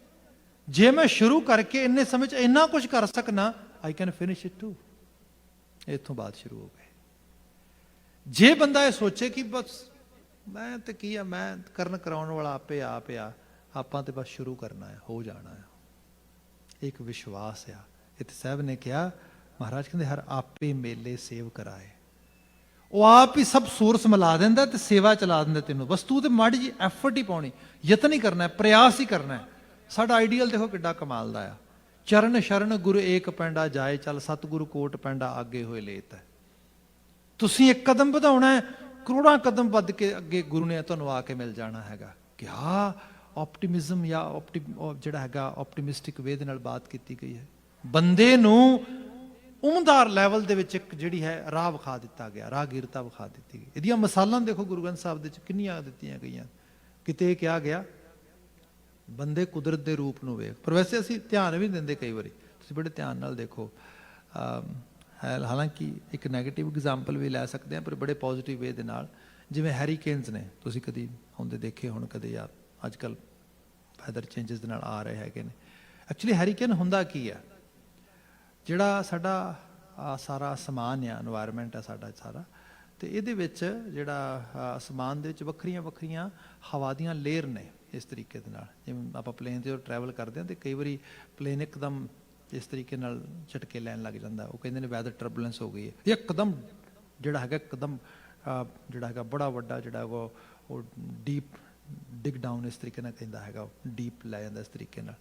ਜੇ ਮੈਂ ਸ਼ੁਰੂ ਕਰਕੇ ਇੰਨੇ ਸਮੇਂ 'ਚ ਇੰਨਾ ਕੁਝ ਕਰ ਸਕਣਾ, I can finish it too. ਇੱਥੋਂ ਬਾਅਦ ਸ਼ੁਰੂ ਹੋ ਗਏ। ਜੇ ਬੰਦਾ ਇਹ ਸੋਚੇ ਕਿ ਬਸ ਮੈਂ ਤੇ ਕੀ ਆ, ਮੈਂ ਕਰਨ ਕਰਾਉਣ ਵਾਲਾ ਆਪੇ ਆਪ ਆ, ਆਪਾਂ ਤੇ ਬਸ ਸ਼ੁਰੂ ਕਰਨਾ ਹੈ, ਹੋ ਜਾਣਾ ਹੈ, ਇੱਕ ਵਿਸ਼ਵਾਸ ਆ। ਇੱਥੇ ਸਾਹਿਬ ਨੇ ਕਿਹਾ, ਮਹਾਰਾਜ ਕਹਿੰਦੇ ਹਰ ਆਪੇ ਮੇਲੇ ਸੇਵ ਕਰਾਏ। ਉਹ ਆਪ ਹੀ ਸਭ ਸੋਰਸ ਮਿਲਾ ਦਿੰਦਾ ਤੇ ਸੇਵਾ ਚਲਾ ਦਿੰਦਾ ਤੈਨੂੰ। ਬਸ ਤੂੰ ਤੇ ਮਾੜੀ ਜੀ ਐਫਰਟ ਹੀ ਪਾਉਣੀ, ਯਤਨ ਹੀ ਕਰਨਾ, ਪ੍ਰਯਾਸ ਹੀ ਕਰਨਾ। ਸਾਡਾ ਆਈਡੀਅਲ ਦੇਖੋ ਕਿੱਡਾ ਕਮਾਲ ਦਾ ਆ। ਚਰਨ ਸ਼ਰਨ ਗੁਰੂ ਏਕ ਪੈਂਡਾ ਜਾਏ ਚੱਲ, ਸਤਿਗੁਰੂ ਕੋਟ ਪੈਂਡਾ ਆਗੇ ਹੋਏ ਲੇਤ ਹੈ। ਤੁਸੀਂ ਇੱਕ ਕਦਮ ਵਧਾਉਣਾ ਹੈ, ਕਰੋੜਾਂ ਕਦਮ ਵੱਧ ਕੇ ਅੱਗੇ ਗੁਰੂ ਨੇ ਤੁਹਾਨੂੰ ਆ ਕੇ ਮਿਲ ਜਾਣਾ ਹੈਗਾ। ਕਿਆ ਆਪਟੀਮਿਜ਼ਮ ਜਾਂ ਜਿਹੜਾ ਹੈਗਾ ਆਪਟੀਮਿਸਟਿਕ ਵੇ ਦੇ ਨਾਲ ਬਾਤ ਕੀਤੀ ਗਈ ਹੈ। ਬੰਦੇ ਨੂੰ ਉਮਦਾਰ ਲੈਵਲ ਦੇ ਵਿੱਚ ਇੱਕ ਜਿਹੜੀ ਹੈ ਰਾਹ ਵਿਖਾ ਦਿੱਤਾ ਗਿਆ, ਰਾਹਗੀਰਤਾ ਵਿਖਾ ਦਿੱਤੀ ਗਈ। ਇਹਦੀਆਂ ਮਿਸਾਲਾਂ ਦੇਖੋ ਗੁਰੂ ਗ੍ਰੰਥ ਸਾਹਿਬ ਦੇ ਵਿੱਚ ਕਿੰਨੀਆਂ ਦਿੱਤੀਆਂ ਗਈਆਂ। ਕਿਤੇ ਇਹ ਕਿਹਾ ਗਿਆ ਬੰਦੇ ਕੁਦਰਤ ਦੇ ਰੂਪ ਨੂੰ ਵੇਖ, ਪਰ ਵੈਸੇ ਅਸੀਂ ਧਿਆਨ ਵੀ ਦਿੰਦੇ ਕਈ ਵਾਰੀ। ਤੁਸੀਂ ਬੜੇ ਧਿਆਨ ਨਾਲ ਦੇਖੋ, ਹਾਲਾਂਕਿ ਇੱਕ ਨੈਗੇਟਿਵ ਐਗਜ਼ਾਮਪਲ ਵੀ ਲੈ ਸਕਦੇ ਹਾਂ, ਪਰ ਬੜੇ ਪੋਜ਼ੀਟਿਵ ਵੇ ਦੇ ਨਾਲ। ਜਿਵੇਂ ਹੈਰੀਕੇਨਸ ਨੇ, ਤੁਸੀਂ ਕਦੀ ਆਉਂਦੇ ਦੇਖੇ ਹੁਣ ਕਦੇ, ਜਾਂ ਅੱਜ ਕੱਲ੍ਹ ਵੈਦਰ ਚੇਂਜਸ ਦੇ ਨਾਲ ਆ ਰਹੇ ਹੈਗੇ ਨੇ। ਐਕਚੁਅਲੀ ਹੈਰੀਕੇਨ ਹੁੰਦਾ ਕੀ ਆ? ਜਿਹੜਾ ਸਾਡਾ ਸਾਰਾ ਅਸਮਾਨ ਆ, ਇਨਵਾਇਰਮੈਂਟ ਆ ਸਾਡਾ ਸਾਰਾ, ਤੇ ਇਹਦੇ ਵਿੱਚ ਜਿਹੜਾ ਅਸਮਾਨ ਦੇ ਵਿੱਚ ਵੱਖਰੀਆਂ ਵੱਖਰੀਆਂ ਹਵਾ ਦੀਆਂ ਲੇਅਰ ਨੇ। ਇਸ ਤਰੀਕੇ ਦੇ ਨਾਲ ਜਿਵੇਂ ਆਪਾਂ ਪਲੇਨ 'ਤੇ ਟਰੈਵਲ ਕਰਦੇ ਹਾਂ, ਅਤੇ ਕਈ ਵਾਰੀ ਪਲੇਨ ਇੱਕਦਮ ਇਸ ਤਰੀਕੇ ਨਾਲ ਝਟਕੇ ਲੈਣ ਲੱਗ ਜਾਂਦਾ। ਉਹ ਕਹਿੰਦੇ ਨੇ ਵੈਦਰ ਟਰਬੂਲੈਂਸ ਹੋ ਗਈ ਹੈ, ਇੱਕਦਮ ਜਿਹੜਾ ਹੈਗਾ ਇੱਕਦਮ ਜਿਹੜਾ ਹੈਗਾ ਬੜਾ ਵੱਡਾ ਜਿਹੜਾ ਉਹ ਡੀਪ ਡਿਗ ਡਾਊਨ ਇਸ ਤਰੀਕੇ ਨਾਲ ਕਹਿੰਦਾ ਹੈਗਾ, ਡੀਪ ਲੈ ਜਾਂਦਾ ਇਸ ਤਰੀਕੇ ਨਾਲ।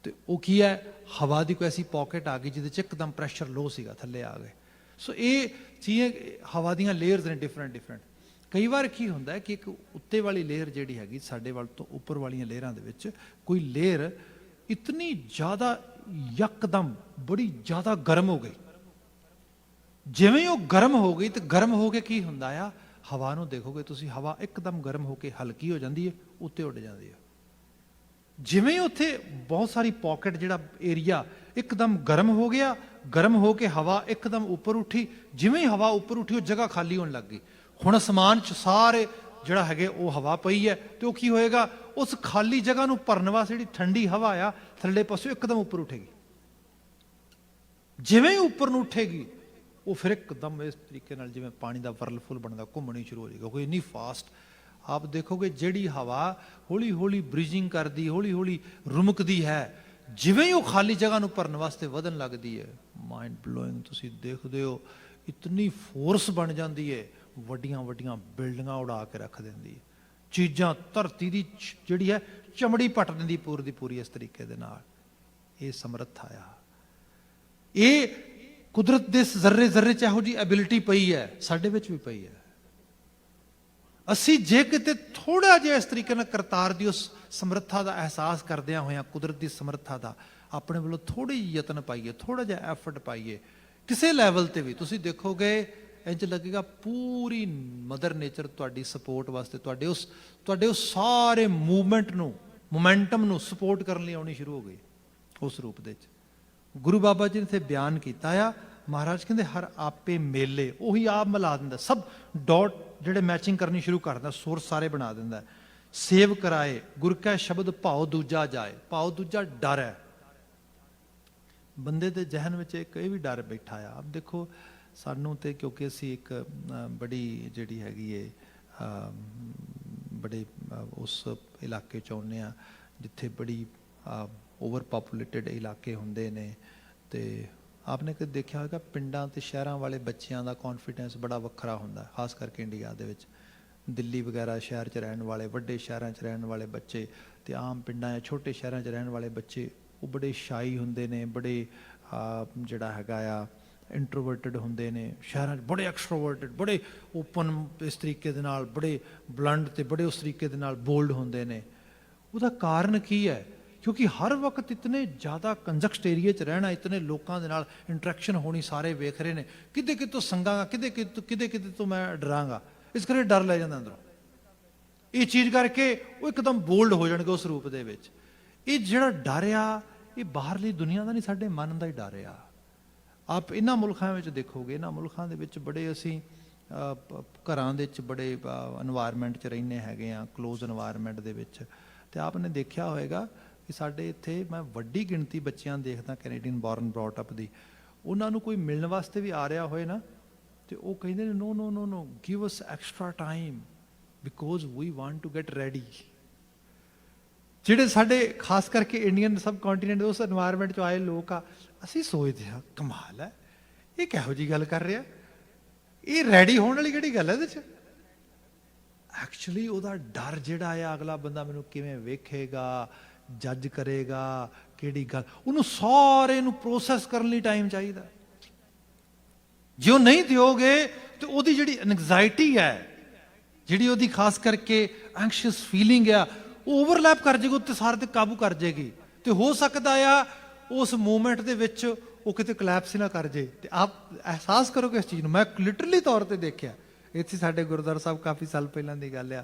ਤੇ ਉਹ ਕੀ ਹੈ, ਹਵਾ ਦੀ ਕੋਈ ਐਸੀ ਪੌਕਟ ਆ ਗਈ ਜਿਹਦੇ 'ਚ ਇੱਕਦਮ ਪ੍ਰੈਸ਼ਰ ਲੋ ਸੀਗਾ, ਥੱਲੇ ਆ ਗਏ। ਸੋ ਇਹ ਚੀਜ਼ਾਂ ਹਵਾ ਦੀਆਂ ਲੇਅਰਸ ਨੇ ਡਿਫਰੈਂਟ। ਕਈ ਵਾਰ ਕੀ ਹੁੰਦਾ ਹੈ ਕਿ ਇੱਕ ਉੱਤੇ ਵਾਲੀ ਲੇਅਰ ਜਿਹੜੀ ਹੈਗੀ ਸਾਡੇ ਵੱਲ ਤੋਂ ਉੱਪਰ ਵਾਲੀਆਂ ਲੇਅਰਾਂ ਦੇ ਵਿੱਚ ਕੋਈ ਲੇਅਰ ਇਤਨੀ ਜ਼ਿਆਦਾ ਯਕਦਮ ਬੜੀ ਜ਼ਿਆਦਾ ਗਰਮ ਹੋ ਗਈ। ਜਿਵੇਂ ਉਹ ਗਰਮ ਹੋ ਗਈ ਤੇ ਗਰਮ ਹੋ ਕੇ ਕੀ ਹੁੰਦਾ ਆ, ਹਵਾ ਨੂੰ ਦੇਖੋਗੇ ਤੁਸੀਂ, ਹਵਾ ਇੱਕਦਮ ਗਰਮ ਹੋ ਕੇ ਹਲਕੀ ਹੋ ਜਾਂਦੀ ਹੈ, ਉੱਤੇ ਉੱਡ ਜਾਂਦੀ ਹੈ। ਜਿਵੇਂ ਉੱਥੇ ਬਹੁਤ ਸਾਰੀ ਪੌਕਟ ਜਿਹੜਾ ਏਰੀਆ ਇੱਕਦਮ ਗਰਮ ਹੋ ਗਿਆ, ਗਰਮ ਹੋ ਕੇ ਹਵਾ ਇੱਕਦਮ ਉੱਪਰ ਉੱਠੀ, ਜਿਵੇਂ ਹੀ ਹਵਾ ਉੱਪਰ ਉੱਠੀ ਉਹ ਜਗ੍ਹਾ ਖਾਲੀ ਹੋਣ ਲੱਗ ਗਈ। ਹੁਣ ਅਸਮਾਨ 'ਚ ਸਾਰੇ ਜਿਹੜਾ ਹੈਗੇ ਉਹ ਹਵਾ ਪਈ ਹੈ, ਤੇ ਉਹ ਕੀ ਹੋਏਗਾ, ਉਸ ਖਾਲੀ ਜਗ੍ਹਾ ਨੂੰ ਭਰਨ ਵਾਸਤੇ ਜਿਹੜੀ ਠੰਡੀ ਹਵਾ ਆ ਥੱਲੇ ਪਾਸੇ ਇੱਕਦਮ ਉੱਪਰ ਉੱਠੇਗੀ। ਜਿਵੇਂ ਹੀ ਉੱਪਰ ਨੂੰ ਉੱਠੇਗੀ ਉਹ ਫਿਰ ਇੱਕਦਮ ਇਸ ਤਰੀਕੇ ਨਾਲ ਜਿਵੇਂ ਪਾਣੀ ਦਾ ਵਰਲਫੁਲ ਬਣਦਾ ਘੁੰਮਣੀ ਸ਼ੁਰੂ ਹੋ ਜਾਏਗਾ, ਕੋਈ ਇੰਨੀ ਫਾਸਟ। ਆਪ ਦੇਖੋਗੇ ਜਿਹੜੀ ਹਵਾ ਹੌਲੀ ਹੌਲੀ ਬ੍ਰੀਜ਼ਿੰਗ ਕਰਦੀ, ਹੌਲੀ ਹੌਲੀ ਰੁਮਕਦੀ ਹੈ, ਜਿਵੇਂ ਹੀ ਉਹ ਖਾਲੀ ਜਗ੍ਹਾ ਨੂੰ ਭਰਨ ਵਾਸਤੇ ਵਧਣ ਲੱਗਦੀ ਹੈ, ਮਾਈਂਡ ਬਲੋਇੰਗ। ਤੁਸੀਂ ਦੇਖਦੇ ਹੋ ਇਤਨੀ ਫੋਰਸ ਬਣ ਜਾਂਦੀ ਹੈ, ਵੱਡੀਆਂ ਵੱਡੀਆਂ ਬਿਲਡਿੰਗਾਂ ਉਡਾ ਕੇ ਰੱਖ ਦਿੰਦੀ ਹੈ, ਚੀਜ਼ਾਂ ਧਰਤੀ ਦੀ ਜਿਹੜੀ ਹੈ ਚਮੜੀ ਪੱਟ ਦਿੰਦੀ ਪੂਰੀ ਦੀ ਪੂਰੀ ਇਸ ਤਰੀਕੇ ਦੇ ਨਾਲ। ਇਹ ਸਮਰੱਥਾ ਆ, ਇਹ ਕੁਦਰਤ ਦੇ ਜ਼ਰਰੇ ਜ਼ਰਰੇ 'ਚ ਇਹੋ ਜਿਹੀ ਐਬਿਲਿਟੀ ਪਈ ਹੈ, ਸਾਡੇ ਵਿੱਚ ਵੀ ਪਈ ਹੈ। ਅਸੀਂ ਜੇ ਕਿਤੇ ਥੋੜਾ ਜਿਹਾ ਇਸ ਤਰੀਕੇ ਨਾਲ ਕਰਤਾਰ ਦੀ ਉਸ ਸਮਰੱਥਾ ਦਾ ਅਹਿਸਾਸ ਕਰਦਿਆਂ ਹੋਇਆਂ, ਕੁਦਰਤ ਦੀ ਸਮਰੱਥਾ ਦਾ ਆਪਣੇ ਵੱਲੋਂ ਥੋੜੀ ਜਿਹੀ ਯਤਨ ਪਾਈਏ, ਥੋੜਾ ਜਿਹਾ ਐਫਰਟ ਪਾਈਏ ਕਿਸੇ ਲੈਵਲ ਤੇ ਵੀ, ਤੁਸੀਂ ਦੇਖੋਗੇ ਇੰਝ ਲੱਗੇਗਾ ਪੂਰੀ ਮਦਰ ਨੇਚਰ ਤੁਹਾਡੀ ਸਪੋਰਟ ਵਾਸਤੇ, ਤੁਹਾਡੇ ਉਸ ਸਾਰੇ ਮੂਵਮੈਂਟ ਨੂੰ, ਮੋਮੈਂਟਮ ਨੂੰ ਸਪੋਰਟ ਕਰਨ ਲਈ ਆਉਣੀ ਸ਼ੁਰੂ ਹੋ ਗਈ ਉਸ ਰੂਪ ਦੇ ਵਿੱਚ। ਗੁਰੂ ਬਾਬਾ ਜੀ ਨੇ ਇੱਥੇ ਬਿਆਨ ਕੀਤਾ ਆ, ਮਹਾਰਾਜ ਕਹਿੰਦੇ ਹਰ ਆਪੇ ਮੇਲੇ, ਉਹੀ ਆਪ ਮਿਲਾ ਦਿੰਦਾ, ਸਭ ਡਾਟ ਜਿਹੜੇ ਮੈਚਿੰਗ ਕਰਨੀ ਸ਼ੁਰੂ ਕਰ ਦਿੰਦਾ, ਸੋਰਸ ਸਾਰੇ ਬਣਾ ਦਿੰਦਾ। ਸੇਵ ਕਰਾਏ ਗੁਰ ਕੈ ਸ਼ਬਦ ਭਾਉ ਦੂਜਾ ਜਾਏ, ਭਾਉ ਦੂਜਾ ਡਰ ਹੈ। ਬੰਦੇ ਦੇ ਜ਼ਹਿਨ ਵਿੱਚ ਇੱਕ ਇਹ ਵੀ ਡਰ ਬੈਠਾ ਆ। ਆਪ ਦੇਖੋ ਸਾਨੂੰ ਤੇ, ਕਿਉਂਕਿ ਅਸੀਂ ਇੱਕ ਬੜੀ ਜਿਹੜੀ ਹੈਗੀ ਏ ਬੜੇ ਉਸ ਇਲਾਕੇ 'ਚ ਆਉਂਦੇ ਹਾਂ ਜਿੱਥੇ ਬੜੀ ਓਵਰ ਪਾਪੂਲੇਟਡ ਇਲਾਕੇ ਹੁੰਦੇ ਨੇ, ਤੇ ਆਪਨੇ ਕਦੇ ਦੇਖਿਆ ਹੋਵੇਗਾ ਪਿੰਡਾਂ ਤੇ ਸ਼ਹਿਰਾਂ ਵਾਲੇ ਬੱਚਿਆਂ ਦਾ ਕੌਨਫੀਡੈਂਸ ਬੜਾ ਵੱਖਰਾ ਹੁੰਦਾ, ਖਾਸ ਕਰਕੇ ਇੰਡੀਆ ਦੇ ਵਿੱਚ। ਦਿੱਲੀ ਵਗੈਰਾ ਸ਼ਹਿਰ 'ਚ ਰਹਿਣ ਵਾਲੇ, ਵੱਡੇ ਸ਼ਹਿਰਾਂ 'ਚ ਰਹਿਣ ਵਾਲੇ ਬੱਚੇ ਤੇ ਆਮ ਪਿੰਡਾਂ ਜਾਂ ਛੋਟੇ ਸ਼ਹਿਰਾਂ 'ਚ ਰਹਿਣ ਵਾਲੇ ਬੱਚੇ, ਉਹ ਬੜੇ ਸ਼ਾਈ ਹੁੰਦੇ ਨੇ, ਬੜੇ ਜਿਹੜਾ ਹੈਗਾ ਆ ਇੰਟਰੋਵਰਟਡ ਹੁੰਦੇ ਨੇ। ਸ਼ਹਿਰਾਂ 'ਚ ਬੜੇ ਐਕਸਟਰੋਵਰਟਡ, ਬੜੇ ਓਪਨ ਇਸ ਤਰੀਕੇ ਦੇ ਨਾਲ, ਬੜੇ ਬਲੰਡ ਤੇ ਬੜੇ ਉਸ ਤਰੀਕੇ ਦੇ ਨਾਲ ਬੋਲਡ ਹੁੰਦੇ ਨੇ। ਉਹਦਾ ਕਾਰਨ ਕੀ ਹੈ? ਕਿਉਂਕਿ ਹਰ ਵਕਤ ਇਤਨੇ ਜ਼ਿਆਦਾ ਕੰਜਕਸਟ ਏਰੀਏ 'ਚ ਰਹਿਣਾ, ਇਤਨੇ ਲੋਕਾਂ ਦੇ ਨਾਲ ਇੰਟਰੈਕਸ਼ਨ ਹੋਣੀ, ਸਾਰੇ ਵੇਖ ਰਹੇ ਨੇ, ਕਿਤੇ ਕਿਤੋਂ ਸੰਗਾਂਗਾ, ਕਿਤੇ ਤੋਂ ਮੈਂ ਡਰਾਂਗਾ, ਇਸ ਕਰਕੇ ਡਰ ਲੈ ਜਾਂਦਾ ਅੰਦਰੋਂ। ਇਹ ਚੀਜ਼ ਕਰਕੇ ਉਹ ਇੱਕਦਮ ਬੋਲਡ ਹੋ ਜਾਣਗੇ ਉਸ ਰੂਪ ਦੇ ਵਿੱਚ। ਇਹ ਜਿਹੜਾ ਡਰ ਆ, ਇਹ ਬਾਹਰਲੀ ਦੁਨੀਆ ਦਾ ਨਹੀਂ, ਸਾਡੇ ਮਨ ਦਾ ਹੀ ਡਰ ਆ। ਆਪ ਇਹਨਾਂ ਮੁਲਕਾਂ ਵਿੱਚ ਦੇਖੋਗੇ, ਇਹਨਾਂ ਮੁਲਕਾਂ ਦੇ ਵਿੱਚ ਬੜੇ ਅਸੀਂ ਘਰਾਂ ਦੇ ਵਿੱਚ ਬੜੇ ਇਨਵਾਇਰਮੈਂਟ 'ਚ ਰਹਿੰਦੇ ਹੈਗੇ ਆ, ਕਲੋਜ਼ ਇਨਵਾਇਰਮੈਂਟ ਦੇ ਵਿੱਚ। ਤੇ ਆਪ ਨੇ ਦੇਖਿਆ ਹੋਏਗਾ ਕਿ ਸਾਡੇ ਇੱਥੇ ਮੈਂ ਵੱਡੀ ਗਿਣਤੀ ਬੱਚਿਆਂ ਦੇਖਦਾ ਕੈਨੇਡੀਅਨ ਬੋਰਨ ਬ੍ਰੌਟ ਅਪ ਦੀ, ਉਹਨਾਂ ਨੂੰ ਕੋਈ ਮਿਲਣ ਵਾਸਤੇ ਵੀ ਆ ਰਿਹਾ ਹੋਏ ਨਾ, ਤੇ ਉਹ ਕਹਿੰਦੇ ਨੇ no no no no, give us extra time because we want to get ready. ਜਿਹੜੇ ਸਾਡੇ ਖਾਸ ਕਰਕੇ ਇੰਡੀਅਨ ਸਬ ਕੰਟੀਨੈਂਟ ਉਸ ਇਨਵਾਇਰਮੈਂਟ 'ਚ ਆਏ ਲੋਕ ਆ, ਅਸੀਂ ਸੋਚਦੇ ਹਾਂ ਕਮਾਲ ਹੈ, ਇਹ ਕਿਹੋ ਜਿਹੀ ਗੱਲ ਕਰ ਰਿਹਾ, ਇਹ ਰੈਡੀ ਹੋਣ ਵਾਲੀ ਕਿਹੜੀ ਗੱਲ ਹੈ ਇਹਦੇ 'ਚ। ਐਕਚੁਅਲੀ ਉਹਦਾ ਡਰ ਜਿਹੜਾ ਆ, ਅਗਲਾ ਬੰਦਾ ਮੈਨੂੰ ਕਿਵੇਂ ਵੇਖੇਗਾ, ਜੱਜ ਕਰੇਗਾ, ਕਿਹੜੀ ਗੱਲ, ਉਹਨੂੰ ਸਾਰੇ ਨੂੰ ਪ੍ਰੋਸੈਸ ਕਰਨ ਲਈ ਟਾਈਮ ਚਾਹੀਦਾ। ਜੇ ਉਹ ਨਹੀਂ ਦਿਓਗੇ ਤੇ ਉਹਦੀ ਜਿਹੜੀ ਐਂਗਜ਼ਾਇਟੀ ਹੈ, ਜਿਹੜੀ ਉਹਦੀ ਖਾਸ ਕਰਕੇ ਐਂਕਸ਼ੀਅਸ ਫੀਲਿੰਗ ਆ, ਉਹ ਓਵਰਲੈਪ ਕਰ ਜਾਏਗੀ, ਉੱਤੇ ਸਾਰੇ ਤੇ ਕਾਬੂ ਕਰ ਜਾਏਗੀ। ਤੇ ਹੋ ਸਕਦਾ ਆ ਉਸ ਮੂਵਮੈਂਟ ਦੇ ਵਿੱਚ ਉਹ ਕਿਤੇ ਕਲੈਪਸ ਨਾ ਕਰ ਜੇ। ਤੇ ਆਪ ਅਹਿਸਾਸ ਕਰੋਗੇ ਇਸ ਚੀਜ਼ ਨੂੰ। ਮੈਂ ਲਿਟਰਲੀ ਤੌਰ ਤੇ ਦੇਖਿਆ, ਇੱਥੇ ਸਾਡੇ ਗੁਰਦੁਆਰਾ ਸਾਹਿਬ ਕਾਫੀ ਸਾਲ ਪਹਿਲਾਂ ਦੀ ਗੱਲ ਆ,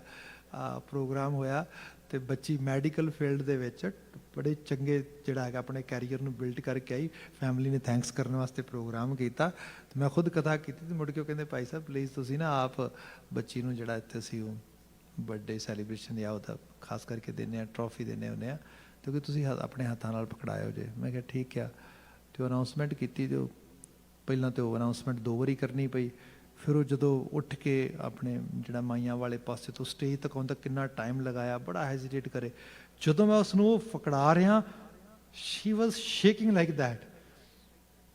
ਪ੍ਰੋਗਰਾਮ ਹੋਇਆ ਤੇ ਬੱਚੀ ਮੈਡੀਕਲ ਫੀਲਡ ਦੇ ਵਿੱਚ ਬੜੇ ਚੰਗੇ ਜਿਹੜਾ ਹੈਗਾ ਆਪਣੇ ਕੈਰੀਅਰ ਨੂੰ ਬਿਲਡ ਕਰਕੇ ਆਈ, ਫੈਮਿਲੀ ਨੇ ਥੈਂਕਸ ਕਰਨ ਵਾਸਤੇ ਪ੍ਰੋਗਰਾਮ ਕੀਤਾ, ਤੇ ਮੈਂ ਖੁਦ ਕਥਾ ਕੀਤੀ ਤੇ ਮੁੜ ਕੇ ਉਹ ਕਹਿੰਦੇ ਭਾਈ ਸਾਹਿਬ ਪਲੀਜ਼ ਤੁਸੀਂ ਨਾ ਆਪ ਬੱਚੀ ਨੂੰ ਜਿਹੜਾ ਇੱਥੇ ਅਸੀਂ ਉਹ ਬਰਥਡੇ ਸੈਲੀਬ੍ਰੇਸ਼ਨ ਜਾਂ ਉਹਦਾ ਖਾਸ ਕਰਕੇ ਦਿੰਦੇ ਹਾਂ, ਟਰੋਫੀ ਦਿੰਦੇ ਹੁੰਦੇ ਹਾਂ, ਕਿਉਂਕਿ ਤੁਸੀਂ ਆਪਣੇ ਹੱਥਾਂ ਨਾਲ ਪਕੜਾਇਓ ਜੇ। ਮੈਂ ਕਿਹਾ ਠੀਕ ਆ। ਤੇ ਉਹ ਅਨਾਊਂਸਮੈਂਟ ਕੀਤੀ, ਤੇ ਪਹਿਲਾਂ ਤੇ ਉਹ ਅਨਾਊਂਸਮੈਂਟ 2 ਵਾਰੀ ਕਰਨੀ ਪਈ, ਫਿਰ ਉਹ ਜਦੋਂ ਉੱਠ ਕੇ ਆਪਣੇ ਜਿਹੜਾ ਮਾਈਆਂ ਵਾਲੇ ਪਾਸੇ ਤੋਂ ਸਟੇਜ ਤੱਕ ਆਉਂਦਾ, ਕਿੰਨਾ ਟਾਈਮ ਲਗਾਇਆ, ਬੜਾ ਹੈਜ਼ੀਟੇਟ ਕਰੇ। ਜਦੋਂ ਮੈਂ ਉਸਨੂੰ ਉਹ ਫਕੜਾ ਰਿਹਾ, ਸ਼ੀ ਵਾਜ਼ ਸ਼ੇਕਿੰਗ ਲਾਈਕ ਦੈਟ।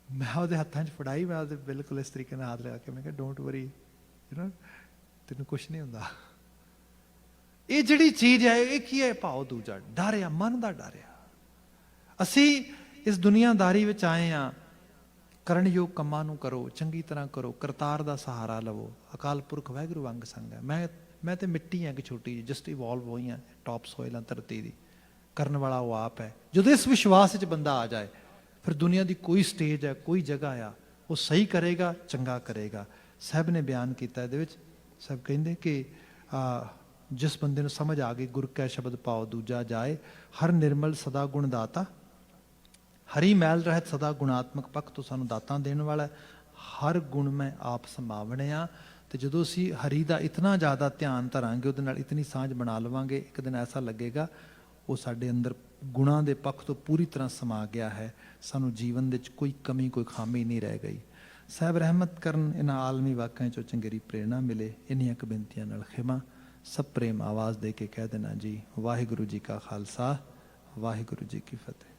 ਮੈਂ ਉਹਦੇ ਹੱਥਾਂ 'ਚ ਫੜਾਈ, ਮੈਂ ਉਹਦੇ ਬਿਲਕੁਲ ਇਸ ਤਰੀਕੇ ਨਾਲ ਹੱਥ ਲਗਾ ਕੇ ਮੈਂ ਕਿਹਾ ਡੋਂਟ ਵਰੀ, ਤੈਨੂੰ ਕੁਛ ਨਹੀਂ ਹੁੰਦਾ। ਇਹ ਜਿਹੜੀ ਚੀਜ਼ ਹੈ ਇਹ ਕੀ ਹੈ? ਭਾਵ ਦੂਜਾ, ਡਰ ਆ, ਮਨ ਦਾ ਡਰ ਆ। ਅਸੀਂ ਇਸ ਦੁਨੀਆਦਾਰੀ ਵਿੱਚ ਆਏ ਆ, ਕਰਨਯੋਗ ਕੰਮਾਂ ਨੂੰ ਕਰੋ, ਚੰਗੀ ਤਰ੍ਹਾਂ ਕਰੋ, ਕਰਤਾਰ ਦਾ ਸਹਾਰਾ ਲਵੋ, ਅਕਾਲ ਪੁਰਖ ਵਾਹਿਗੁਰੂ ਵਾਂਗ ਸੰਗ ਹੈ। ਮੈਂ ਤੇ ਮਿੱਟੀ ਹਾਂ, ਕਿ ਛੋਟੀ ਜਿਹੀ, ਜਸਟ ਇਵੋਲਵ ਹੋਈ ਹਾਂ ਟੌਪ ਸੋਇਲ ਧਰਤੀ ਦੀ, ਕਰਨ ਵਾਲਾ ਉਹ ਆਪ ਹੈ। ਜਦੋਂ ਇਸ ਵਿਸ਼ਵਾਸ ਵਿੱਚ ਬੰਦਾ ਆ ਜਾਏ, ਫਿਰ ਦੁਨੀਆ ਦੀ ਕੋਈ ਸਟੇਜ ਹੈ, ਕੋਈ ਜਗ੍ਹਾ ਆ, ਉਹ ਸਹੀ ਕਰੇਗਾ, ਚੰਗਾ ਕਰੇਗਾ। ਸਾਹਿਬ ਨੇ ਬਿਆਨ ਕੀਤਾ ਇਹਦੇ ਵਿੱਚ, ਸਾਹਿਬ ਕਹਿੰਦੇ ਕਿ ਜਿਸ ਬੰਦੇ ਨੂੰ ਸਮਝ ਆ ਗਈ, ਗੁਰ ਕੈ ਸ਼ਬਦ ਪਾਓ ਦੂਜਾ ਜਾਏ, ਹਰ ਨਿਰਮਲ ਸਦਾ ਗੁਣ ਦਾਤਾ, ਹਰੀ ਮੈਲ ਰਹਿਤ ਸਦਾ ਗੁਣਾਤਮਕ ਪੱਖ ਤੋਂ ਸਾਨੂੰ ਦਾਤਾਂ ਦੇਣ ਵਾਲਾ, ਹਰ ਗੁਣ ਮੈਂ ਆਪ ਸੰਭਾਵਣਿਆ। ਤੇ ਜਦੋਂ ਅਸੀਂ ਹਰੀ ਦਾ ਇਤਨਾ ਜ਼ਿਆਦਾ ਧਿਆਨ ਧਰਾਂਗੇ, ਉਹਦੇ ਨਾਲ ਇਤਨੀ ਸਾਂਝ ਬਣਾ ਲਵਾਂਗੇ, ਇੱਕ ਦਿਨ ਐਸਾ ਲੱਗੇਗਾ ਉਹ ਸਾਡੇ ਅੰਦਰ ਗੁਣਾਂ ਦੇ ਪੱਖ ਤੋਂ ਪੂਰੀ ਤਰ੍ਹਾਂ ਸਮਾ ਗਿਆ ਹੈ, ਸਾਨੂੰ ਜੀਵਨ ਵਿੱਚ ਕੋਈ ਕਮੀ, ਕੋਈ ਖਾਮੀ ਨਹੀਂ ਰਹਿ ਗਈ। ਸਾਹਿਬ ਰਹਿਮਤ ਕਰਨ, ਇਹਨਾਂ ਆਲਮੀ ਵਾਕਿਆਂ 'ਚੋਂ ਚੰਗੇਰੀ ਪ੍ਰੇਰਣਾ ਮਿਲੇ। ਇੰਨੀਆਂ ਕੁ ਬੇਨਤੀਆਂ ਨਾਲ ਖਿਮਾ, ਸਭ ਪ੍ਰੇਮ ਆਵਾਜ਼ ਦੇ ਕੇ ਕਹਿ ਦੇਣਾ ਜੀ, ਵਾਹਿਗੁਰੂ ਜੀ ਕਾ ਖਾਲਸਾ, ਵਾਹਿਗੁਰੂ ਜੀ ਕੀ ਫਤਿਹ।